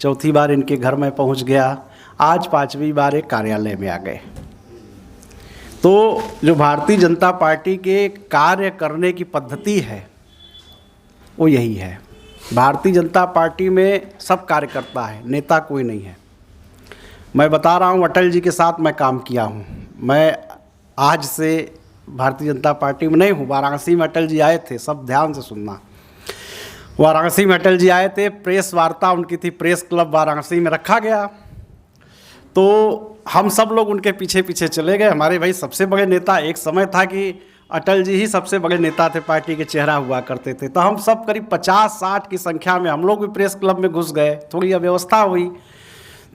चौथी बार इनके घर में पहुंच गया, आज 5वीं बार एक कार्यालय में आ गए। तो जो भारतीय जनता पार्टी के कार्य करने की पद्धति है वो यही है। भारतीय जनता पार्टी में सब कार्यकर्ता है, नेता कोई नहीं है। मैं बता रहा हूँ, अटल जी के साथ मैं काम किया हूँ। मैं आज से भारतीय जनता पार्टी में नहीं हूँ। वाराणसी में अटल जी आए थे, सब ध्यान से सुनना। वाराणसी में अटल जी आए थे, प्रेस वार्ता उनकी थी, प्रेस क्लब वाराणसी में रखा गया, तो हम सब लोग उनके पीछे पीछे चले गए। हमारे भाई सबसे बड़े नेता, एक समय था कि अटल जी ही सबसे बड़े नेता थे, पार्टी के चेहरा हुआ करते थे। तो हम सब करीब 50-60 की संख्या में हम लोग भी प्रेस क्लब में घुस गए। थोड़ी अव्यवस्था हुई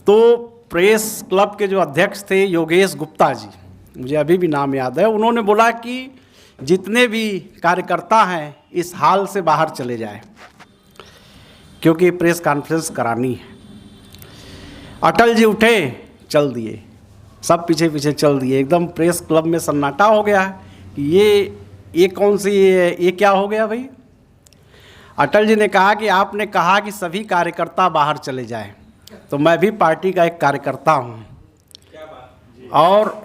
तो प्रेस क्लब के जो अध्यक्ष थे योगेश गुप्ता जी, मुझे अभी भी नाम याद है, उन्होंने बोला कि जितने भी कार्यकर्ता हैं इस हाल से बाहर चले जाएं, क्योंकि प्रेस कॉन्फ्रेंस करानी है। अटल जी उठे, चल दिए, सब पीछे पीछे चल दिए। एकदम प्रेस क्लब में सन्नाटा हो गया कि ये कौन सी, ये क्या हो गया भाई। अटल जी ने कहा कि आपने कहा कि सभी कार्यकर्ता बाहर चले जाएं, तो मैं भी पार्टी का एक कार्यकर्ता हूं, और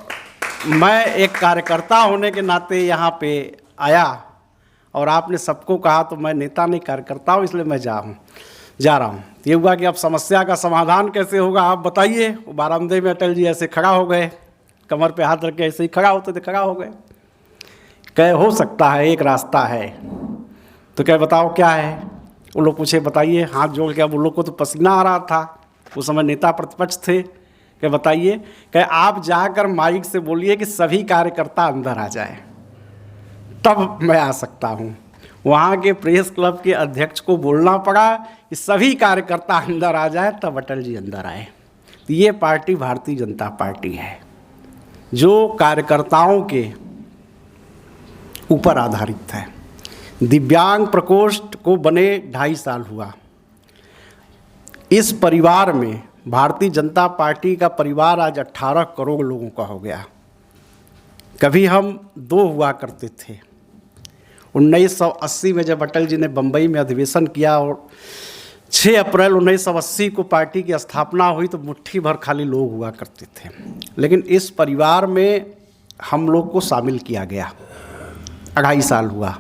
मैं एक कार्यकर्ता होने के नाते यहाँ पे आया, और आपने सबको कहा तो मैं नेता नहीं कार्यकर्ता हूँ, इसलिए मैं जा रहा हूँ। ये हुआ कि अब समस्या का समाधान कैसे होगा आप बताइए। वो बारामदे में अटल जी ऐसे खड़ा हो गए, कमर पे हाथ रख के ऐसे ही खड़ा होते थे, खड़ा हो गए। कहे हो सकता है एक रास्ता है, तो क्या बताओ क्या है। वो लोग पूछे बताइए, हाथ जोड़ के। अब उन लोग को तो पसीना आ रहा था, उस समय नेता प्रतिपक्ष थे। क्या बताइए, कहे आप जाकर माइक से बोलिए कि सभी कार्यकर्ता अंदर आ जाए, तब मैं आ सकता हूँ। वहाँ के प्रेस क्लब के अध्यक्ष को बोलना पड़ा कि सभी कार्यकर्ता अंदर आ जाए, तब अटल जी अंदर आए। तो ये पार्टी भारतीय जनता पार्टी है, जो कार्यकर्ताओं के ऊपर आधारित है। दिव्यांग प्रकोष्ठ को बने 2.5 साल हुआ। इस परिवार में भारतीय जनता पार्टी का परिवार आज 18 करोड़ लोगों का हो गया। कभी हम 2 हुआ करते थे। 1980 में जब अटल जी ने बम्बई में अधिवेशन किया और 6 अप्रैल 1980 को पार्टी की स्थापना हुई तो मुट्ठी भर खाली लोग हुआ करते थे, लेकिन इस परिवार में हम लोग को शामिल किया गया। 2.5 साल हुआ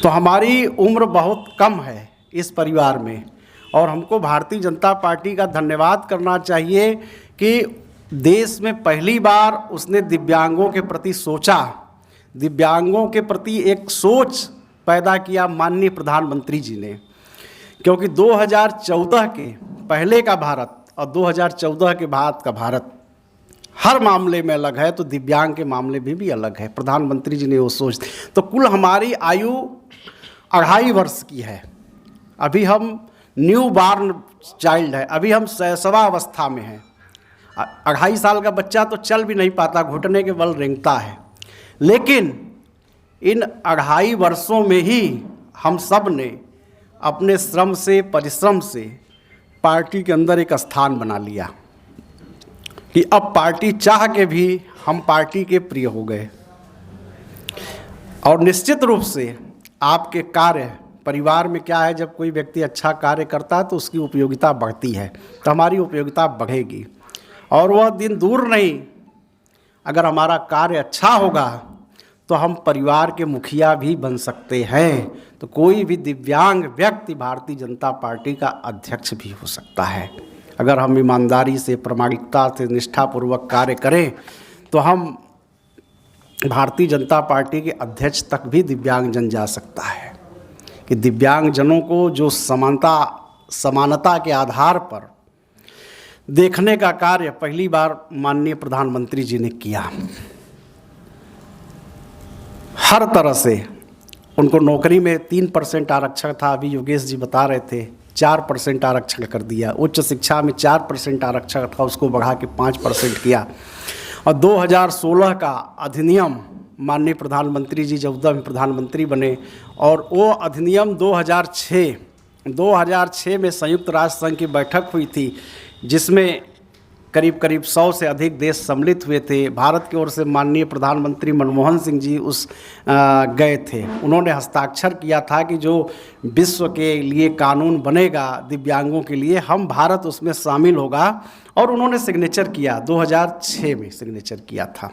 तो हमारी उम्र बहुत कम है इस परिवार में, और हमको भारतीय जनता पार्टी का धन्यवाद करना चाहिए कि देश में पहली बार उसने दिव्यांगों के प्रति सोचा, दिव्यांगों के प्रति एक सोच पैदा किया माननीय प्रधानमंत्री जी ने। क्योंकि 2014 के पहले का भारत और 2014 के बाद का भारत हर मामले में अलग है, तो दिव्यांग के मामले में भी अलग है। प्रधानमंत्री जी ने वो सोच, तो कुल हमारी आयु 2.5 वर्ष की है। अभी हम न्यू बॉर्न चाइल्ड है, अभी हम शैशवावस्था में हैं। 2.5 साल का बच्चा तो चल भी नहीं पाता, घुटने के बल रेंगता है। लेकिन इन 2.5 वर्षों में ही हम सब ने अपने श्रम से, परिश्रम से पार्टी के अंदर एक स्थान बना लिया कि अब पार्टी चाह के भी हम पार्टी के प्रिय हो गए। और निश्चित रूप से आपके कार्य परिवार में क्या है, जब कोई व्यक्ति अच्छा कार्य करता है तो उसकी उपयोगिता बढ़ती है, तो हमारी उपयोगिता बढ़ेगी। और वह दिन दूर नहीं, अगर हमारा कार्य अच्छा होगा तो हम परिवार के मुखिया भी बन सकते हैं। तो कोई भी दिव्यांग व्यक्ति भारतीय जनता पार्टी का अध्यक्ष भी हो सकता है। अगर हम ईमानदारी से, प्रामाणिकता से, निष्ठापूर्वक कार्य करें तो हम भारतीय जनता पार्टी के अध्यक्ष तक भी दिव्यांगजन जा सकता है। कि दिव्यांगजनों को जो समानता के आधार पर देखने का कार्य पहली बार माननीय प्रधानमंत्री जी ने किया। हर तरह से उनको नौकरी में 3% आरक्षण था, अभी योगेश जी बता रहे थे 4% आरक्षण कर दिया। उच्च शिक्षा में 4% आरक्षण था, उसको बढ़ा के 5% किया। और 2016 का अधिनियम माननीय प्रधानमंत्री जी जब प्रधानमंत्री बने, और वो अधिनियम 2006 में संयुक्त राष्ट्र संघ की बैठक हुई थी, जिसमें करीब 100 से अधिक देश सम्मिलित हुए थे। भारत की ओर से माननीय प्रधानमंत्री मनमोहन सिंह जी गए थे। उन्होंने हस्ताक्षर किया था कि जो विश्व के लिए कानून बनेगा दिव्यांगों के लिए, हम भारत उसमें शामिल होगा। और उन्होंने सिग्नेचर किया, 2006 में सिग्नेचर किया था,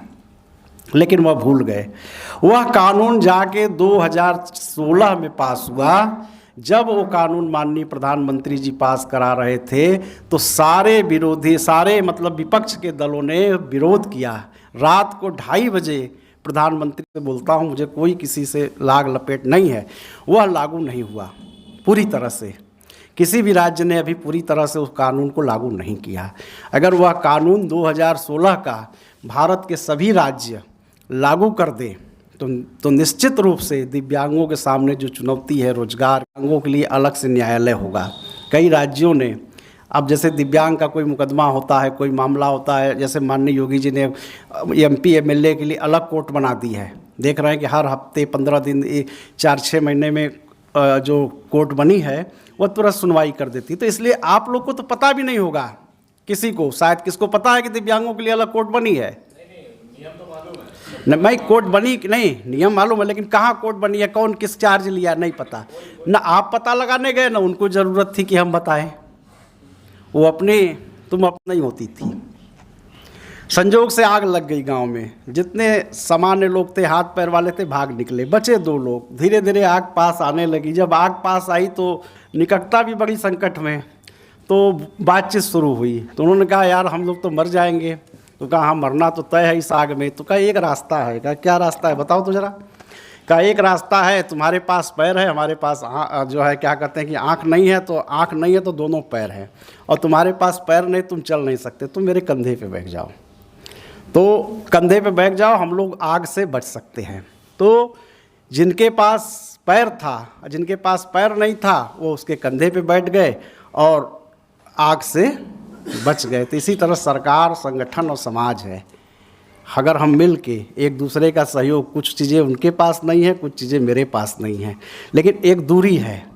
लेकिन वह भूल गए। वह कानून जाके 2016 में पास हुआ। जब वो कानून माननीय प्रधानमंत्री जी पास करा रहे थे तो सारे विपक्ष के दलों ने विरोध किया। रात को 2:30 बजे प्रधानमंत्री से बोलता हूँ, मुझे कोई किसी से लाग लपेट नहीं है, वह लागू नहीं हुआ पूरी तरह से। किसी भी राज्य ने अभी पूरी तरह से उस कानून को लागू नहीं किया। अगर वह कानून 2016 का भारत के सभी राज्य लागू कर दे तो निश्चित रूप से दिव्यांगों के सामने जो चुनौती है रोजगार, दिव्यांगों के लिए अलग से न्यायालय होगा। कई राज्यों ने अब जैसे दिव्यांग का कोई मुकदमा होता है, कोई मामला होता है, जैसे माननीय योगी जी ने MP MLA के लिए अलग कोर्ट बना दी है। देख रहे हैं कि हर हफ्ते 15 दिन 4-6 महीने में जो कोर्ट बनी है वह तुरंत सुनवाई कर देती। तो इसलिए आप लोग को तो पता भी नहीं होगा, किसी को शायद किसको पता है कि दिव्यांगों के लिए अलग कोर्ट बनी है? न मैं कोर्ट बनी कि नहीं, नियम मालूम है, लेकिन कहाँ कोर्ट बनी है, कौन किस चार्ज लिया नहीं पता। ना आप पता लगाने गए, ना उनको ज़रूरत थी कि हम बताएं। वो तुम अपनी होती थी। संजोग से आग लग गई गांव में। जितने सामान्य लोग थे, हाथ पैर वाले थे, भाग निकले, बचे 2 लोग। धीरे धीरे आग पास आने लगी। जब आग पास आई तो निकटता भी बड़ी संकट में, तो बातचीत शुरू हुई। तो उन्होंने कहा यार हम लोग तो मर जाएंगे। तो कहा हाँ मरना तो तय है इस आग में। तो कहा एक रास्ता है। कहा क्या रास्ता है बताओ तो जरा। कहा एक रास्ता है, तुम्हारे पास पैर है, हमारे पास जो है क्या कहते हैं कि आँख नहीं है, तो आँख नहीं है तो दोनों पैर हैं, और तुम्हारे पास पैर नहीं, तुम चल नहीं सकते, तुम मेरे कंधे पे बैठ जाओ। तो कंधे पे बैठ जाओ, हम लोग आग से बच सकते हैं। तो जिनके पास पैर था, जिनके पास पैर नहीं था, वो उसके कंधे पे बैठ गए और आग से बच गए। तो इसी तरह सरकार, संगठन और समाज है अगर हम मिल के एक दूसरे का सहयोग, कुछ चीज़ें उनके पास नहीं है, कुछ चीज़ें मेरे पास नहीं हैं, लेकिन एक दूरी है।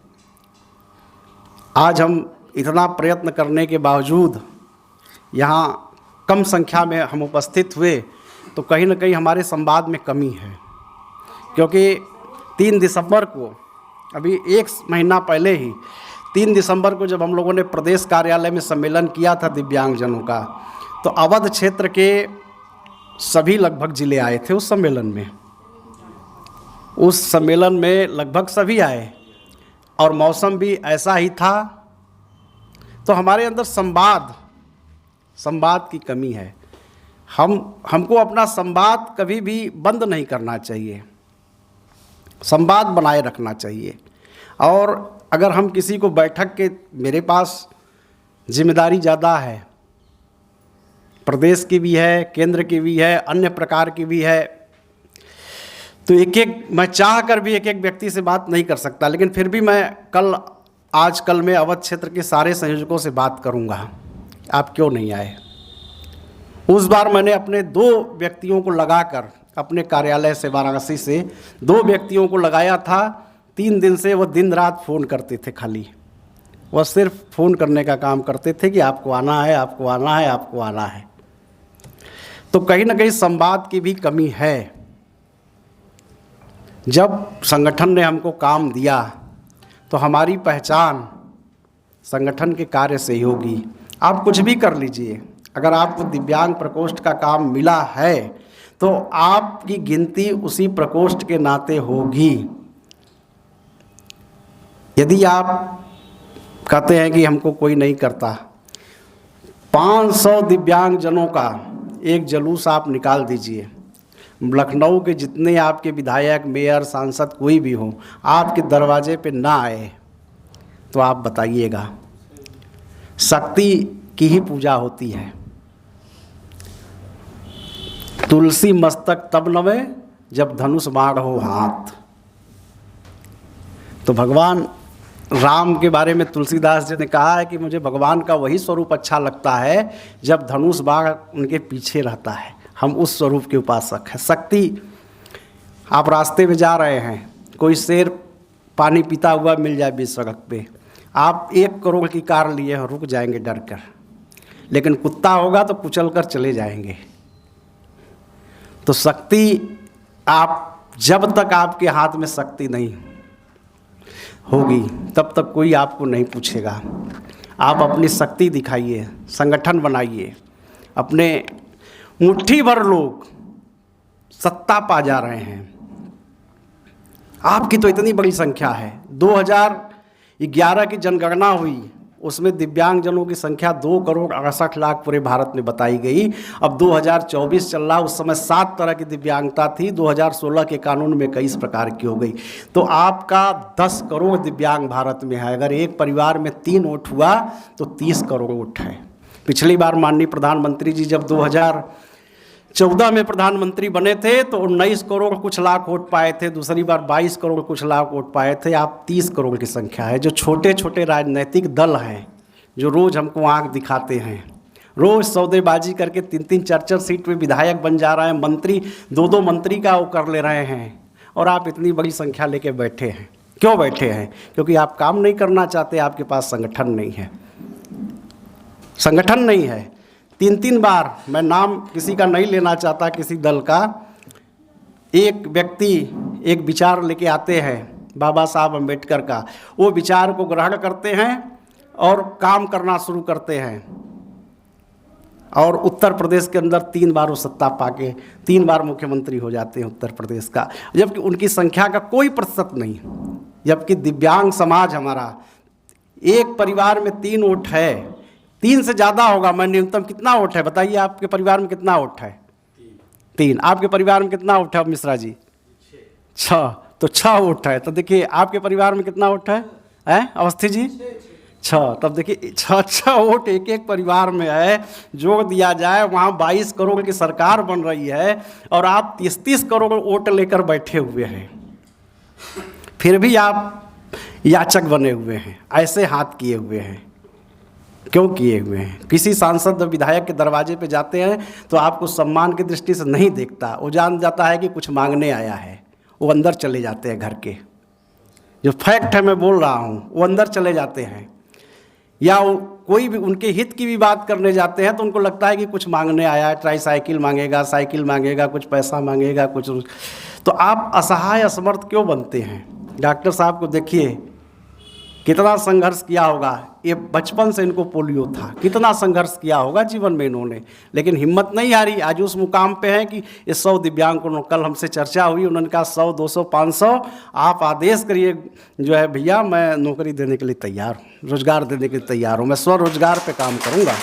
आज हम इतना प्रयत्न करने के बावजूद यहाँ कम संख्या में हम उपस्थित हुए, तो कहीं ना कहीं हमारे संवाद में कमी है। क्योंकि 3 दिसंबर को, अभी 1 महीना पहले ही 3 दिसंबर को जब हम लोगों ने प्रदेश कार्यालय में सम्मेलन किया था दिव्यांगजनों का, तो अवध क्षेत्र के सभी लगभग जिले आए थे उस सम्मेलन में। उस सम्मेलन में लगभग सभी आए और मौसम भी ऐसा ही था। तो हमारे अंदर संवाद की कमी है। हमको अपना संवाद कभी भी बंद नहीं करना चाहिए, संवाद बनाए रखना चाहिए। और अगर हम किसी को बैठक के, मेरे पास जिम्मेदारी ज़्यादा है, प्रदेश की भी है, केंद्र की भी है, अन्य प्रकार की भी है, तो मैं चाह कर भी एक व्यक्ति से बात नहीं कर सकता। लेकिन फिर भी मैं आजकल मैं अवध क्षेत्र के सारे संयोजकों से बात करूंगा, आप क्यों नहीं आए। उस बार मैंने अपने 2 व्यक्तियों को लगाकर, अपने कार्यालय से वाराणसी से 2 व्यक्तियों को लगाया था। 3 दिन से वो दिन रात फ़ोन करते थे, खाली वह सिर्फ फ़ोन करने का काम करते थे कि आपको आना है, आपको आना है, आपको आना है। तो कहीं ना कहीं संवाद की भी कमी है। जब संगठन ने हमको काम दिया तो हमारी पहचान संगठन के कार्य से ही होगी। आप कुछ भी कर लीजिए, अगर आपको दिव्यांग प्रकोष्ठ का काम मिला है तो आपकी गिनती उसी प्रकोष्ठ के नाते होगी। यदि आप कहते हैं कि हमको कोई नहीं करता, 500 दिव्यांगजनों का एक जुलूस आप निकाल दीजिए। लखनऊ के जितने आपके विधायक, मेयर, सांसद कोई भी हो, आपके दरवाजे पे ना आए तो आप बताइएगा। शक्ति की ही पूजा होती है। तुलसी मस्तक तब नवे जब धनुष बाण हो हाथ। तो भगवान राम के बारे में तुलसीदास जी ने कहा है कि मुझे भगवान का वही स्वरूप अच्छा लगता है जब धनुष बाण उनके पीछे रहता है। हम उस स्वरूप के उपासक हैं। शक्ति, आप रास्ते में जा रहे हैं, कोई शेर पानी पीता हुआ मिल जाए बीच सड़क पे, आप 1 करोड़ की कार लिए रुक जाएंगे डर कर, लेकिन कुत्ता होगा तो कुचल कर चले जाएंगे। तो शक्ति, आप जब तक आपके हाथ में शक्ति नहीं होगी तब तक कोई आपको नहीं पूछेगा। आप अपनी शक्ति दिखाइए, संगठन बनाइए। अपने मुट्ठी भर लोग सत्ता पा जा रहे हैं, आपकी तो इतनी बड़ी संख्या है। 2011 की जनगणना हुई, उसमें दिव्यांगजनों की संख्या 2,68,00,000 पूरे भारत में बताई गई। अब 2024 चल रहा, उस समय 7 तरह की दिव्यांगता थी, 2016 के कानून में 21 प्रकार की हो गई। तो आपका 10 करोड़ दिव्यांग भारत में है। अगर एक परिवार में 3 वोट हुआ तो 30 करोड़ वोट है। पिछली बार माननीय प्रधानमंत्री जी जब 2014 में प्रधानमंत्री बने थे तो 19 करोड़ कुछ लाख वोट पाए थे, दूसरी बार 22 करोड़ कुछ लाख वोट पाए थे। आप 30 करोड़ की संख्या है। जो छोटे छोटे राजनीतिक दल हैं जो रोज़ हमको आंख दिखाते हैं, रोज़ सौदेबाजी करके 3-3, 4-4 सीट में विधायक बन जा रहे हैं, मंत्री 2-2 मंत्री का वो कर ले रहे हैं, और आप इतनी बड़ी संख्या लेके बैठे हैं। क्यों बैठे हैं? क्योंकि आप काम नहीं करना चाहते, आपके पास संगठन नहीं है। संगठन नहीं है। 3-3 बार, मैं नाम किसी का नहीं लेना चाहता, किसी दल का, एक व्यक्ति एक विचार लेके आते हैं बाबा साहब अम्बेडकर का, वो विचार को ग्रहण करते हैं और काम करना शुरू करते हैं। और उत्तर प्रदेश के अंदर 3 बार वो सत्ता पाके 3 बार मुख्यमंत्री हो जाते हैं उत्तर प्रदेश का, जबकि उनकी संख्या का कोई प्रतिशत नहीं। जबकि दिव्यांग समाज हमारा, एक परिवार में 3 वोट है, 3 से ज़्यादा होगा। मैं न्यूनतम कितना वोट है बताइए? आपके परिवार में कितना वोट है? 3। आपके परिवार में कितना वोट है मिश्रा जी? 6। तो 6 वोट है। तो देखिए आपके परिवार में कितना वोट है अवस्थी जी? 6। तब देखिए 6 वोट एक परिवार में है। जोड़ दिया जाए, वहाँ 22 करोड़ की सरकार बन रही है और आप 30-30 करोड़ वोट लेकर बैठे हुए हैं। फिर भी आप याचक बने हुए हैं, ऐसे हाथ किए हुए हैं। क्यों किए हुए हैं। किसी सांसद और विधायक के दरवाजे पे जाते हैं तो आपको सम्मान की दृष्टि से नहीं देखता, वो जान जाता है कि कुछ मांगने आया है, वो अंदर चले जाते हैं घर के। जो फैक्ट है मैं बोल रहा हूँ, वो अंदर चले जाते हैं। या वो कोई भी उनके हित की भी बात करने जाते हैं तो उनको लगता है कि कुछ मांगने आया है, ट्राईसाइकिल मांगेगा, साइकिल मांगेगा, कुछ पैसा मांगेगा, कुछ। तो आप असहाय असमर्थ क्यों बनते हैं? डॉक्टर साहब को देखिए, कितना संघर्ष किया होगा। ये बचपन से इनको पोलियो था, कितना संघर्ष किया होगा जीवन में इन्होंने, लेकिन हिम्मत नहीं हारी। आज उस मुकाम पे है कि ये 100 दिव्यांगों, कल हमसे चर्चा हुई, उन्होंने कहा 100, 200, 500 आप आदेश करिए, जो है भैया मैं नौकरी देने के लिए तैयार हूँ, रोजगार देने के लिए तैयार हूँ, मैं स्वरोजगार पे काम करूँगा,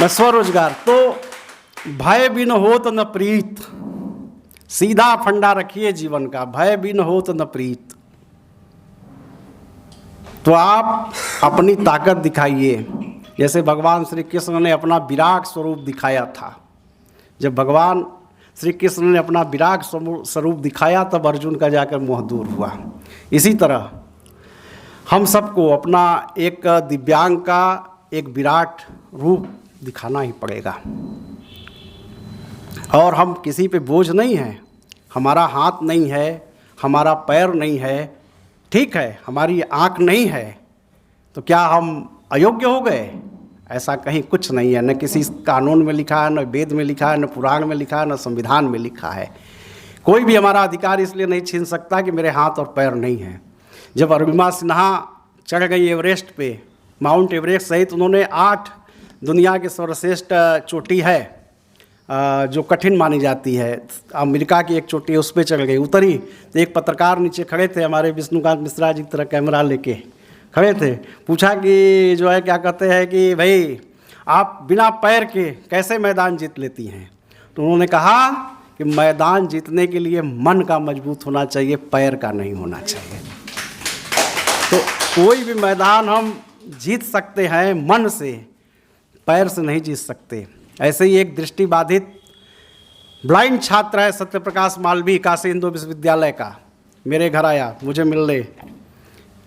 मैं स्वरोजगार। तो भय बिन होत न प्रीत, सीधा फंडा रखिए जीवन का, भय बिन होत न प्रीत। तो आप अपनी ताकत दिखाइए, जैसे भगवान श्री कृष्ण ने अपना विराट स्वरूप दिखाया था। जब भगवान श्री कृष्ण ने अपना विराट स्वरूप दिखाया तब अर्जुन का जाकर मोह दूर हुआ। इसी तरह हम सबको अपना एक दिव्यांग का एक विराट रूप दिखाना ही पड़ेगा। और हम किसी पे बोझ नहीं हैं, हमारा हाथ नहीं है, हमारा पैर नहीं है, ठीक है, हमारी आँख नहीं है, तो क्या हम अयोग्य हो गए? ऐसा कहीं कुछ नहीं है, न किसी कानून में लिखा है, न वेद में लिखा है, न पुराण में लिखा है, न संविधान में लिखा है। कोई भी हमारा अधिकार इसलिए नहीं छीन सकता कि मेरे हाथ और पैर नहीं हैं। जब अरुणिमा सिन्हा चढ़ गई एवरेस्ट पे, माउंट एवरेस्ट सहित उन्होंने 8 दुनिया के सर्वश्रेष्ठ चोटी है जो कठिन मानी जाती है, अमेरिका की एक चोटी है, उस पर चढ़ गई, उतरी तो एक पत्रकार नीचे खड़े थे, हमारे विष्णुकांत मिश्रा जी की तरह कैमरा लेके खड़े थे। पूछा कि जो है क्या कहते हैं कि भाई आप बिना पैर के कैसे मैदान जीत लेती हैं? तो उन्होंने कहा कि मैदान जीतने के लिए मन का मजबूत होना चाहिए, पैर का नहीं होना चाहिए। तो कोई भी मैदान हम जीत सकते हैं मन से, पैर से नहीं जीत सकते। ऐसे ही एक दृष्टिबाधित ब्लाइंड छात्र है सत्यप्रकाश मालवी, काशी हिंदू विश्वविद्यालय का, मेरे घर आया, मुझे मिलने,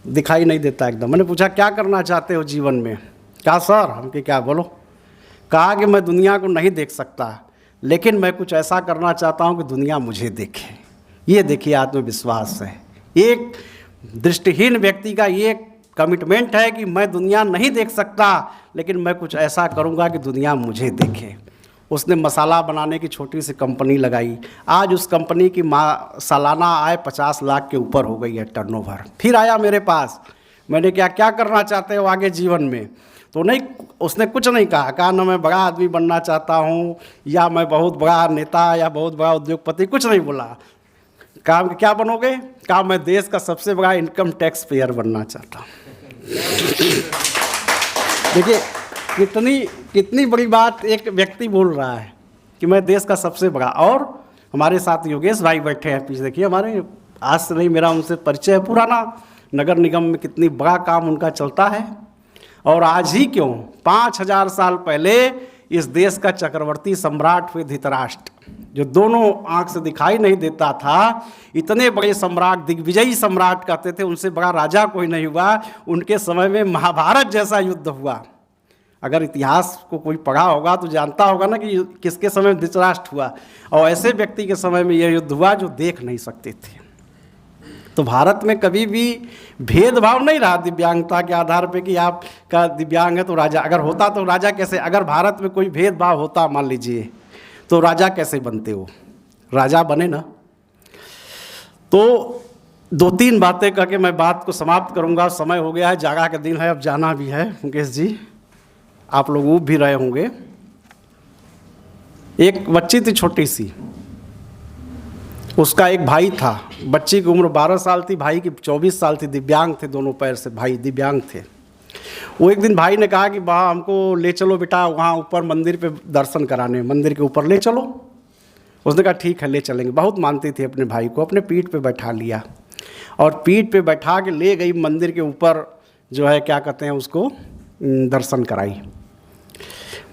दिखाई नहीं देता एकदम। मैंने पूछा क्या करना चाहते हो जीवन में? कहा सर हमके क्या बोलो? कहा कि मैं दुनिया को नहीं देख सकता, लेकिन मैं कुछ ऐसा करना चाहता हूँ कि दुनिया मुझे देखे। ये देखिए आत्मविश्वास है। एक दृष्टिहीन व्यक्ति का ये कमिटमेंट है कि मैं दुनिया नहीं देख सकता, लेकिन मैं कुछ ऐसा करूंगा कि दुनिया मुझे देखे। उसने मसाला बनाने की छोटी सी कंपनी लगाई, आज उस कंपनी की सालाना आय 50 लाख के ऊपर हो गई है टर्नओवर। फिर आया मेरे पास, मैंने क्या करना चाहते हो आगे जीवन में? तो नहीं, उसने कुछ नहीं कहा ना मैं बड़ा आदमी बनना चाहता हूँ या मैं बहुत बड़ा नेता या बहुत बड़ा उद्योगपति, कुछ नहीं बोला। कहा क्या बनोगे? कहा मैं देश का सबसे बड़ा इनकम टैक्स पेयर बनना चाहता हूँ। देखिए कितनी बड़ी बात एक व्यक्ति बोल रहा है कि मैं देश का सबसे बड़ा। और हमारे साथ योगेश भाई बैठे हैं पीछे, देखिए हमारे, आज से नहीं मेरा उनसे परिचय है पुराना, नगर निगम में कितनी बड़ा काम उनका चलता है। और आज ही क्यों, 5000 साल पहले इस देश का चक्रवर्ती सम्राट हुए धृतराष्ट्र, जो दोनों आंख से दिखाई नहीं देता था, इतने बड़े सम्राट, दिग्विजयी सम्राट कहते थे, उनसे बड़ा राजा कोई नहीं हुआ। उनके समय में महाभारत जैसा युद्ध हुआ। अगर इतिहास को कोई पढ़ा होगा तो जानता होगा ना कि किसके समय धृतराष्ट्र हुआ, और ऐसे व्यक्ति के समय में यह युद्ध हुआ जो देख नहीं सकते थे। तो भारत में कभी भी भेदभाव नहीं रहा दिव्यांगता के आधार पे कि आप का दिव्यांग है तो राजा। अगर होता तो राजा कैसे, अगर भारत में कोई भेदभाव होता मान लीजिए, तो राजा कैसे बनते हो? राजा बने ना। तो 2-3 बातें करके मैं बात को समाप्त करूंगा, समय हो गया है, जागा का दिन है, अब जाना भी है। मुकेश जी आप लोग ऊब भी रहे होंगे। एक बच्ची थी छोटी सी, उसका एक भाई था, बच्ची की उम्र 12 साल थी, भाई की 24 साल थी, दिव्यांग थे दोनों पैर से, भाई दिव्यांग थे। वो एक दिन भाई ने कहा कि वहाँ हमको ले चलो बेटा, वहाँ ऊपर मंदिर पे दर्शन कराने, मंदिर के ऊपर ले चलो। उसने कहा ठीक है ले चलेंगे। बहुत मानती थी अपने भाई को, अपने पीठ पे बैठा लिया और पीठ पे बैठा के ले गई मंदिर के ऊपर, जो है क्या कहते हैं उसको, दर्शन कराई।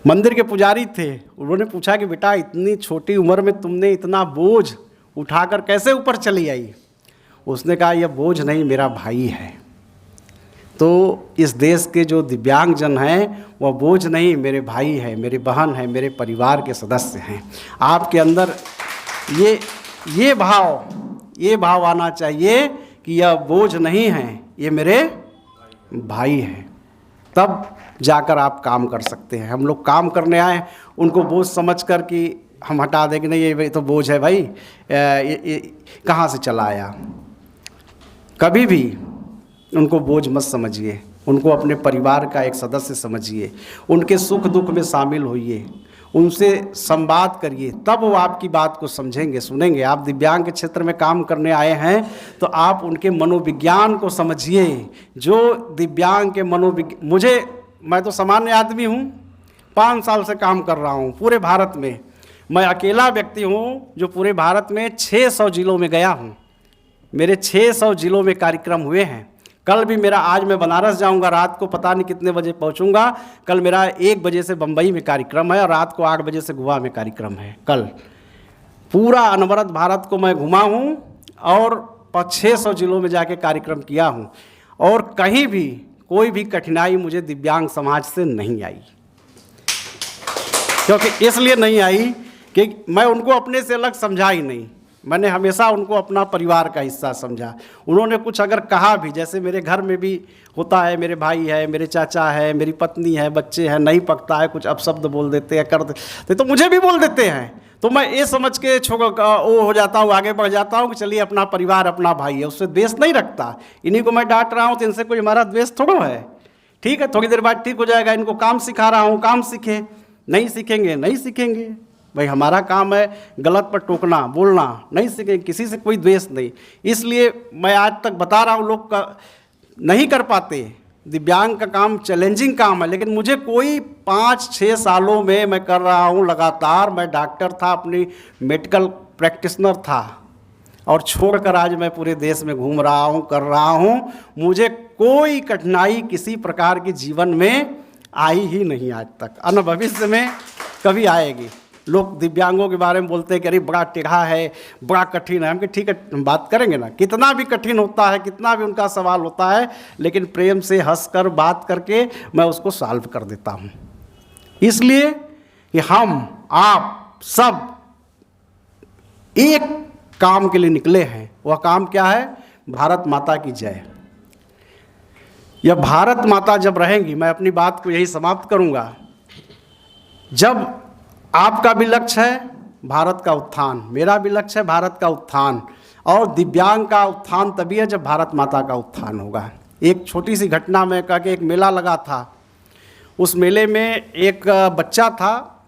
मंदिर के पुजारी थे, उन्होंने पूछा कि बेटा इतनी छोटी उम्र में तुमने इतना बोझ उठाकर कैसे ऊपर चली आई? उसने कहा यह बोझ नहीं, मेरा भाई है। तो इस देश के जो दिव्यांगजन हैं वह बोझ नहीं, मेरे भाई हैं, मेरी बहन है, मेरे परिवार के सदस्य हैं। आपके अंदर ये भाव आना चाहिए कि यह बोझ नहीं है, ये मेरे भाई हैं, तब जाकर आप काम कर सकते हैं। हम लोग काम करने आए, उनको बोझ समझकर कि हम हटा दें कि नहीं ये तो बोझ है भाई, ये कहाँ से चला आया। कभी भी उनको बोझ मत समझिए, उनको अपने परिवार का एक सदस्य समझिए, उनके सुख दुख में शामिल होइए, उनसे संवाद करिए, तब वो आपकी बात को समझेंगे, सुनेंगे। आप दिव्यांग के क्षेत्र में काम करने आए हैं तो आप उनके मनोविज्ञान को समझिए। जो दिव्यांग के मैं तो सामान्य आदमी हूँ, 5 साल से काम कर रहा हूँ पूरे भारत में। मैं अकेला व्यक्ति हूँ जो पूरे भारत में 600 जिलों में गया हूँ। मेरे 600 जिलों में कार्यक्रम हुए हैं। कल भी मेरा, आज मैं बनारस जाऊंगा, रात को पता नहीं कितने बजे पहुंचूंगा। कल मेरा 1 बजे से बम्बई में कार्यक्रम है और रात को 8 बजे से गोवा में कार्यक्रम है। कल पूरा अनवरत भारत को मैं घुमा हूं और 600 जिलों में जाके कार्यक्रम किया हूं, और कहीं भी कोई भी कठिनाई मुझे दिव्यांग समाज से नहीं आई। क्योंकि इसलिए नहीं आई कि मैं उनको अपने से अलग समझा ही नहीं, मैंने हमेशा उनको अपना परिवार का हिस्सा समझा। उन्होंने कुछ अगर कहा भी, जैसे मेरे घर में भी होता है, मेरे भाई है, मेरे चाचा है, मेरी पत्नी है, बच्चे हैं, नहीं पकता है, कुछ अपशब्द बोल देते हैं, कर देते तो मुझे भी बोल देते हैं, तो मैं ये समझ के वो हो जाता हूँ, आगे बढ़ जाता हूँ कि चलिए अपना परिवार अपना भाई है, उससे द्वेष नहीं रखता। इन्हीं को मैं डांट रहा हूँ तो इनसे कोई हमारा द्वेष थोड़ा है। ठीक है, थोड़ी देर बाद ठीक हो जाएगा। इनको काम सिखा रहा हूँ, काम सीखे, नहीं सीखेंगे नहीं सीखेंगे। भाई हमारा काम है गलत पर टोकना, बोलना, नहीं सीखेंगे, किसी से कोई द्वेष नहीं। इसलिए मैं आज तक बता रहा हूँ, लोग का नहीं कर पाते। दिव्यांग का काम चैलेंजिंग काम है, लेकिन मुझे कोई 5-6 सालों में मैं कर रहा हूँ लगातार। मैं डॉक्टर था, अपनी मेडिकल प्रैक्टिशनर था, और छोड़कर आज मैं पूरे देश में घूम रहा हूँ, कर रहा हूँ। मुझे कोई कठिनाई किसी प्रकार की जीवन में आई ही नहीं आज तक, और भविष्य में कभी आएगी। लोग दिव्यांगों के बारे में बोलते हैं कि अरे बड़ा टेढ़ा है, बड़ा कठिन है। हम कि ठीक है, हम बात करेंगे ना, कितना भी कठिन होता है, कितना भी उनका सवाल होता है, लेकिन प्रेम से हंसकर बात करके मैं उसको सॉल्व कर देता हूँ। इसलिए कि हम आप सब एक काम के लिए निकले हैं। वह काम क्या है? भारत माता की जय। यह भारत माता जब रहेंगी, मैं अपनी बात को यही समाप्त करूँगा, जब आपका भी लक्ष्य है भारत का उत्थान, मेरा भी लक्ष्य है भारत का उत्थान, और दिव्यांग का उत्थान तभी है जब भारत माता का उत्थान होगा। एक छोटी सी घटना में कहा कि एक मेला लगा था, उस मेले में एक बच्चा था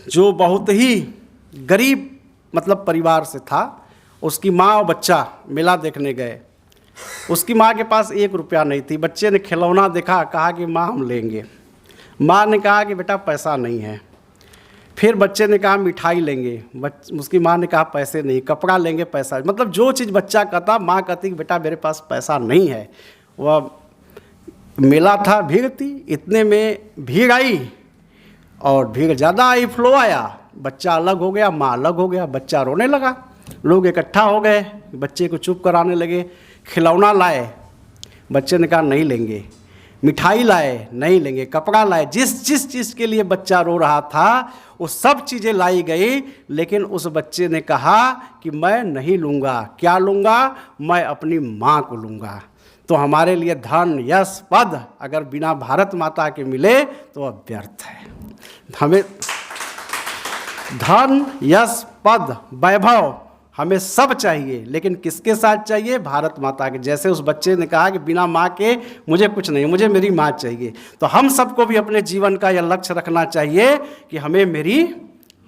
जो बहुत ही गरीब मतलब परिवार से था। उसकी माँ और बच्चा मेला देखने गए। उसकी माँ के पास 1 रुपया नहीं थी। बच्चे ने खिलौना देखा, कहा कि माँ हम लेंगे। माँ ने कहा कि बेटा पैसा नहीं है। फिर बच्चे ने कहा मिठाई लेंगे। उसकी माँ ने कहा पैसे नहीं। कपड़ा लेंगे, पैसा, मतलब जो चीज़ बच्चा कहता, माँ कहती कि बेटा मेरे पास पैसा नहीं है। वह मेला था, भीड़ थी, इतने में भीड़ आई और भीड़ ज़्यादा आई, फ्लो आया। बच्चा अलग हो गया, माँ अलग हो गया, बच्चा रोने लगा। लोग इकट्ठा हो गए, बच्चे को चुप कराने लगे। खिलौना लाए, बच्चे ने कहा नहीं लेंगे। मिठाई लाए, नहीं लेंगे। कपड़ा लाए, जिस चीज़ के लिए बच्चा रो रहा था वो सब चीज़ें लाई गई, लेकिन उस बच्चे ने कहा कि मैं नहीं लूँगा। क्या लूँगा? मैं अपनी माँ को लूँगा। तो हमारे लिए धन, यश, पद अगर बिना भारत माता के मिले तो वह व्यर्थ है। हमें धन, यश, पद, वैभव हमें सब चाहिए, लेकिन किसके साथ चाहिए? भारत माता के। जैसे उस बच्चे ने कहा कि बिना माँ के मुझे कुछ नहीं, मुझे मेरी माँ चाहिए। तो हम सबको भी अपने जीवन का यह लक्ष्य रखना चाहिए कि हमें मेरी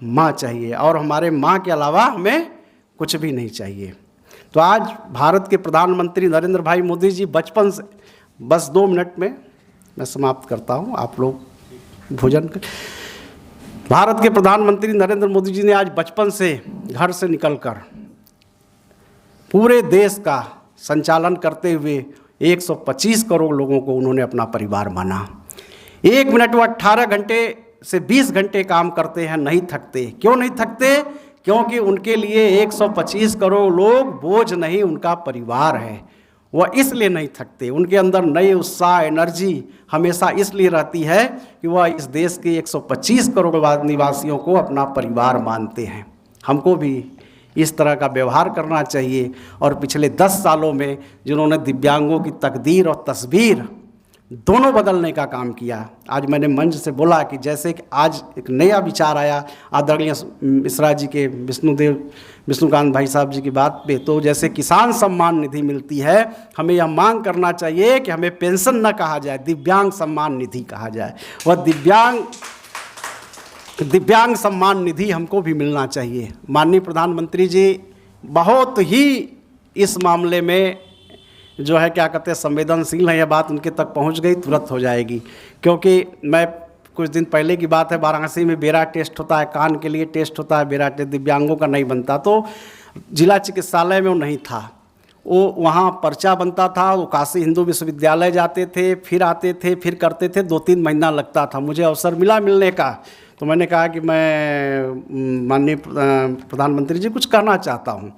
माँ चाहिए, और हमारे माँ के अलावा हमें कुछ भी नहीं चाहिए। तो आज भारत के प्रधानमंत्री नरेंद्र भाई मोदी जी बचपन से, बस 2 मिनट में मैं समाप्त करता हूँ, आप लोग भोजन कर। भारत के प्रधानमंत्री नरेंद्र मोदी जी ने आज बचपन से घर से निकलकर पूरे देश का संचालन करते हुए 125 करोड़ लोगों को उन्होंने अपना परिवार माना। 1 मिनट वो 18 घंटे से 20 घंटे काम करते हैं, नहीं थकते। क्यों नहीं थकते? क्योंकि उनके लिए 125 करोड़ लोग बोझ नहीं, उनका परिवार है। वह इसलिए नहीं थकते, उनके अंदर नए उत्साह, एनर्जी हमेशा इसलिए रहती है कि वह इस देश के 125 करोड़ निवासियों को अपना परिवार मानते हैं। हमको भी इस तरह का व्यवहार करना चाहिए। और पिछले 10 सालों में जिन्होंने दिव्यांगों की तकदीर और तस्वीर दोनों बदलने का काम किया, आज मैंने मंच से बोला कि जैसे कि आज एक नया विचार आया आदरणीय मिश्रा जी के, विष्णुकांत भाई साहब जी की बात पे, तो जैसे किसान सम्मान निधि मिलती है, हमें यह मांग करना चाहिए कि हमें पेंशन न कहा जाए, दिव्यांग सम्मान निधि कहा जाए। वह दिव्यांग सम्मान निधि हमको भी मिलना चाहिए। माननीय प्रधानमंत्री जी बहुत ही इस मामले में जो है क्या कहते हैं संवेदनशील है, यह बात उनके तक पहुंच गई तुरंत हो जाएगी। क्योंकि मैं कुछ दिन पहले की बात है, वाराणसी में बेरा टेस्ट होता है, कान के लिए टेस्ट होता है, बेरा टेस्ट दिव्यांगों का नहीं बनता, तो जिला चिकित्सालय में वो नहीं था, वो वहाँ पर्चा बनता था, वो काशी हिंदू विश्वविद्यालय जाते थे, फिर आते थे, फिर करते थे, 2-3 महीना लगता था। मुझे अवसर मिला मिलने का, तो मैंने कहा कि मैं माननीय प्रधानमंत्री जी कुछ कहना चाहता हूँ।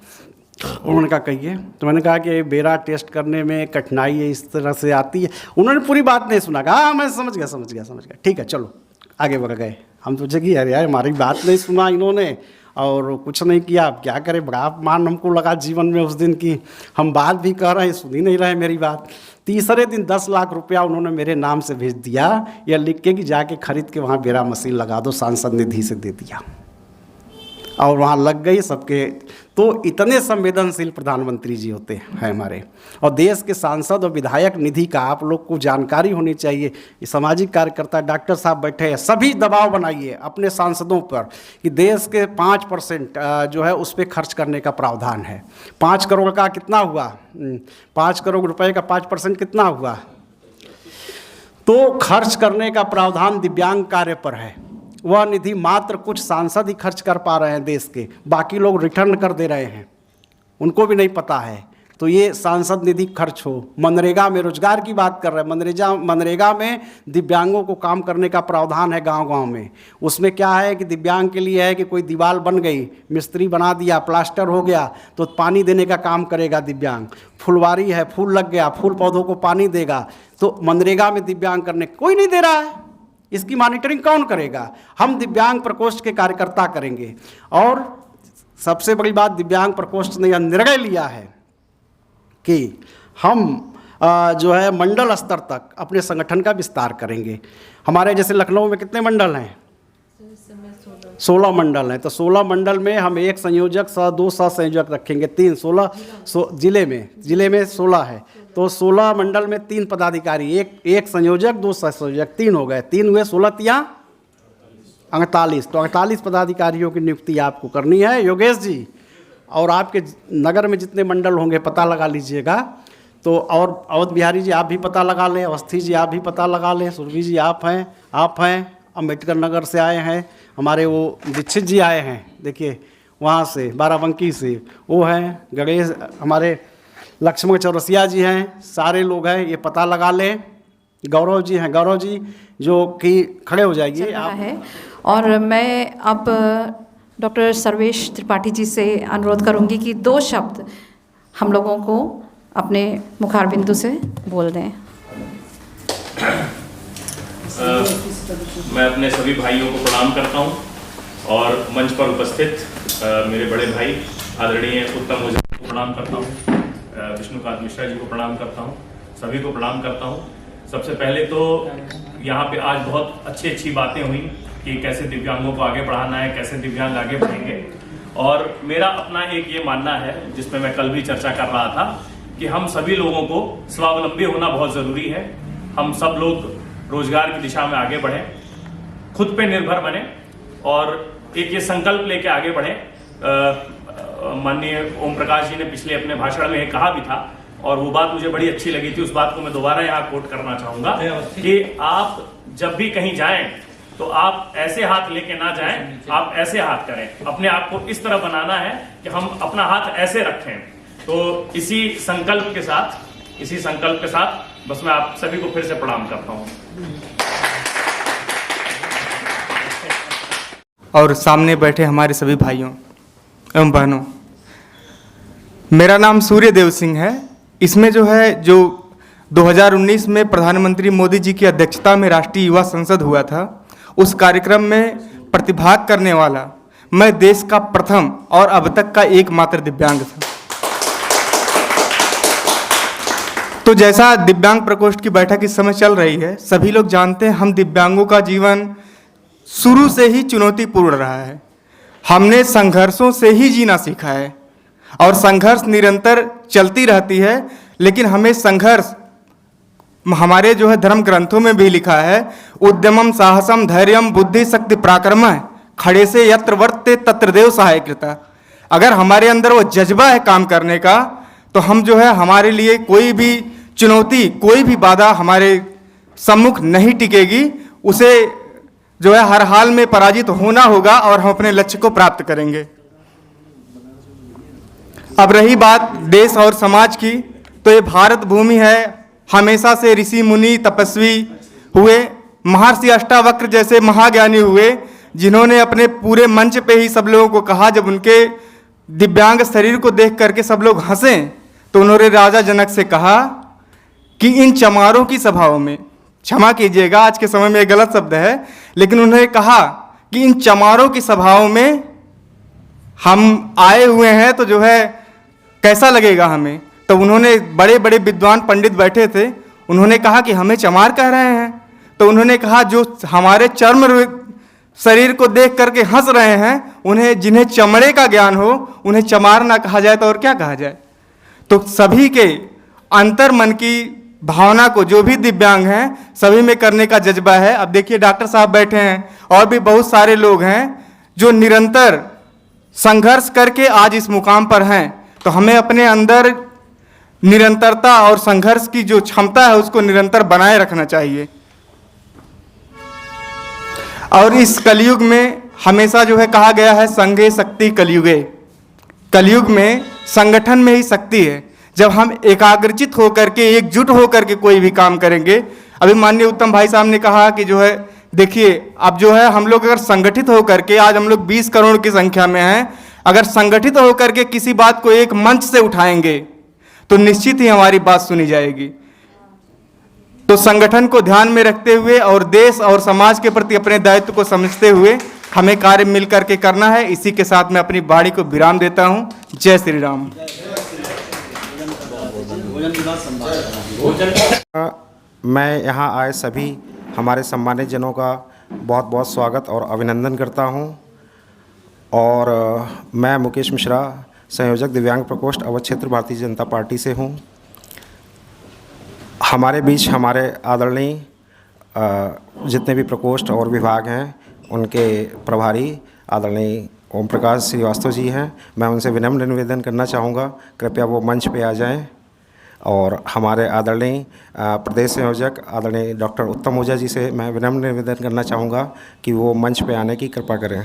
उन्होंने कहा कहिए। तो मैंने कहा कि बेरा टेस्ट करने में कठिनाई है, इस तरह से आती है। उन्होंने पूरी बात नहीं सुना, कहा हाँ मैं समझ गया, ठीक है चलो आगे बढ़ गए। हम सोचे कि यार हमारी बात नहीं सुना इन्होंने और कुछ नहीं किया, अब क्या करें। बड़ा अपमान हमको लगा जीवन में उस दिन की, हम बात भी कह रहे हैं, सुन ही नहीं रहे मेरी बात। तीसरे दिन 10 लाख रुपया उन्होंने मेरे नाम से भेज दिया, या लिख के कि जाके खरीद के वहाँ बेरा मशीन लगा दो, सांसद निधि से दे दिया, और वहाँ लग गई सबके। तो इतने संवेदनशील प्रधानमंत्री जी होते हैं हमारे। और देश के सांसद और विधायक निधि का आप लोग को जानकारी होनी चाहिए। ये सामाजिक कार्यकर्ता डॉक्टर साहब बैठे हैं, सभी दबाव बनाइए अपने सांसदों पर कि देश के 5% जो है उस पर खर्च करने का प्रावधान है। 5 करोड़ का कितना हुआ, 5 करोड़ रुपए का 5% कितना हुआ। तो खर्च करने का प्रावधान दिव्यांग कार्य पर है। वह निधि मात्र कुछ सांसद ही खर्च कर पा रहे हैं देश के, बाकी लोग रिटर्न कर दे रहे हैं, उनको भी नहीं पता है। तो ये सांसद निधि खर्च हो। मनरेगा में रोजगार की बात कर रहे हैं, मनरेगा में दिव्यांगों को काम करने का प्रावधान है गांव-गांव में। उसमें क्या है कि दिव्यांग के लिए है कि कोई दीवार बन गई, मिस्त्री बना दिया, प्लास्टर हो गया, तो पानी देने का काम करेगा दिव्यांग। फुलवारी है, फूल लग गया, फूल पौधों को पानी देगा, तो मनरेगा में दिव्यांग करने कोई नहीं दे रहा है। इसकी मॉनिटरिंग कौन करेगा? हम दिव्यांग प्रकोष्ठ के कार्यकर्ता करेंगे। और सबसे बड़ी बात, दिव्यांग प्रकोष्ठ ने यह निर्णय लिया है कि हम जो है मंडल स्तर तक अपने संगठन का विस्तार करेंगे। हमारे जैसे लखनऊ में कितने मंडल हैं? 16 मंडल हैं। तो 16 मंडल में हम 1 संयोजक 2 संयोजक रखेंगे, 3 16 जिले में 16 है, तो 16 मंडल में 3 पदाधिकारी, एक संयोजक 2 संयोजक, 3 हो गए, 3 हुए, 16 तिया 48। तो 48 पदाधिकारियों की नियुक्ति आपको करनी है योगेश जी। और आपके नगर में जितने मंडल होंगे पता लगा लीजिएगा। तो और अवध बिहारी जी आप भी पता लगा लें, अवस्थी जी आप भी पता लगा लें, सुरभि जी आप हैं, अम्बेडकर नगर से आए हैं, हमारे वो दीक्षित जी आए हैं, देखिए वहाँ से बाराबंकी से वो हैं, गणेश हमारे लक्ष्मण चौरसिया जी हैं, सारे लोग हैं, ये पता लगा लें। गौरव जी हैं, गौरव जी जो कि खड़े हो जाइए आप है। और मैं अब डॉक्टर सर्वेश त्रिपाठी जी से अनुरोध करूंगी कि 2 शब्द हम लोगों को अपने मुखारबिंदु से बोल दें। मैं अपने सभी भाइयों को प्रणाम करता हूं और मंच पर उपस्थित मेरे बड़े भाई आदरणीय उत्तम ओझा को प्रणाम करता हूं, विष्णुकांत मिश्रा जी को प्रणाम करता हूं, सभी को प्रणाम करता हूं। सबसे पहले तो यहाँ पे आज बहुत अच्छी बातें हुई कि कैसे दिव्यांगों को आगे बढ़ाना है, कैसे दिव्यांग आगे बढ़ेंगे। और मेरा अपना एक ये मानना है जिसमें मैं कल भी चर्चा कर रहा था कि हम सभी लोगों को स्वावलंबी होना बहुत ज़रूरी है। हम सब लोग रोजगार की दिशा में आगे बढ़ें, खुद पे निर्भर बने और एक ये संकल्प लेके आगे बढ़ें। माननीय ओम प्रकाश जी ने पिछले अपने भाषण में कहा भी था और वो बात मुझे बड़ी अच्छी लगी थी। उस बात को मैं दोबारा यहाँ कोट करना चाहूंगा कि आप जब भी कहीं जाएं तो आप ऐसे हाथ लेके ना जाएं, आप ऐसे हाथ करें। अपने आप को इस तरह बनाना है कि हम अपना हाथ ऐसे रखें। तो इसी संकल्प के साथ बस मैं आप सभी को फिर से प्रणाम करता हूं। और सामने बैठे हमारे सभी भाइयों एवं बहनों, मेरा नाम सूर्यदेव सिंह है। इसमें जो है जो 2019 में प्रधानमंत्री मोदी जी की अध्यक्षता में राष्ट्रीय युवा संसद हुआ था, उस कार्यक्रम में प्रतिभाग करने वाला मैं देश का प्रथम और अब तक का एकमात्र दिव्यांग था। तो जैसा दिव्यांग प्रकोष्ठ की बैठक इस समय चल रही है, सभी लोग जानते हैं हम दिव्यांगों का जीवन शुरू से ही चुनौतीपूर्ण रहा है। हमने संघर्षों से ही जीना सीखा है और संघर्ष निरंतर चलती रहती है, लेकिन हमें संघर्ष हमारे जो है धर्म ग्रंथों में भी लिखा है, उद्यमम साहसम धैर्यम बुद्धि शक्ति पराक्रम, खड़े से यत्र वर्तते तत्र देव सहायकृता। अगर हमारे अंदर वो जज्बा है काम करने का, तो हम जो है हमारे लिए कोई भी चुनौती, कोई भी बाधा हमारे सम्मुख नहीं टिकेगी। उसे जो है हर हाल में पराजित होना होगा और हम अपने लक्ष्य को प्राप्त करेंगे। अब रही बात देश और समाज की, तो ये भारत भूमि है। हमेशा से ऋषि मुनि तपस्वी हुए, महर्षि अष्टावक्र जैसे महाज्ञानी हुए, जिन्होंने अपने पूरे मंच पे ही सब लोगों को कहा, जब उनके दिव्यांग शरीर को देख करके सब लोग हंसे, तो उन्होंने राजा जनक से कहा कि इन चमारों की सभाओं में, क्षमा कीजिएगा आज के समय में ये गलत शब्द है, लेकिन उन्होंने कहा कि इन चमारों की सभाओं में हम आए हुए हैं तो जो है कैसा लगेगा हमें। तो उन्होंने, बड़े बड़े विद्वान पंडित बैठे थे, उन्होंने कहा कि हमें चमार कह रहे हैं। तो उन्होंने कहा जो हमारे चर्म शरीर को देख करके हंस रहे हैं, उन्हें, जिन्हें चमड़े का ज्ञान हो, उन्हें चमार ना कहा जाए तो और क्या कहा जाए। तो सभी के अंतर मन की भावना को, जो भी दिव्यांग हैं, सभी में करने का जज्बा है। अब देखिए डॉक्टर साहब बैठे हैं और भी बहुत सारे लोग हैं जो निरंतर संघर्ष करके आज इस मुकाम पर हैं। तो हमें अपने अंदर निरंतरता और संघर्ष की जो क्षमता है उसको निरंतर बनाए रखना चाहिए। और इस कलयुग में हमेशा जो है कहा गया है, संघे शक्ति कलयुगे। कलयुग में संगठन में ही शक्ति है। जब हम एकाग्रचित होकर के, एकजुट होकर के कोई भी काम करेंगे। अभी माननीय उत्तम भाई साहब ने कहा कि जो है देखिए, अब जो है हम लोग अगर संगठित होकर के, आज हम लोग 20 करोड़ की संख्या में हैं, अगर संगठित होकर के किसी बात को एक मंच से उठाएंगे तो निश्चित ही हमारी बात सुनी जाएगी। तो संगठन को ध्यान में रखते हुए और देश और समाज के प्रति अपने दायित्व को समझते हुए हमें कार्य मिल करके करना है। इसी के साथ मैं अपनी वाणी को विराम देता हूं। जय श्री राम। मैं यहाँ आए सभी हमारे सम्मानित जनों का बहुत बहुत स्वागत और अभिनंदन करता हूँ। और मैं मुकेश मिश्रा, संयोजक दिव्यांग प्रकोष्ठ अवध क्षेत्र भारतीय जनता पार्टी से हूँ। हमारे बीच हमारे आदरणीय जितने भी प्रकोष्ठ और विभाग हैं, उनके प्रभारी आदरणीय ओम प्रकाश श्रीवास्तव जी हैं। मैं उनसे विनम्र निवेदन करना चाहूँगा, कृपया वो मंच पे आ जाएं। और हमारे आदरणीय प्रदेश संयोजक आदरणीय डॉक्टर उत्तम ओझा जी से मैं विनम्र निवेदन करना चाहूँगा कि वो मंच पे आने की कृपा करें।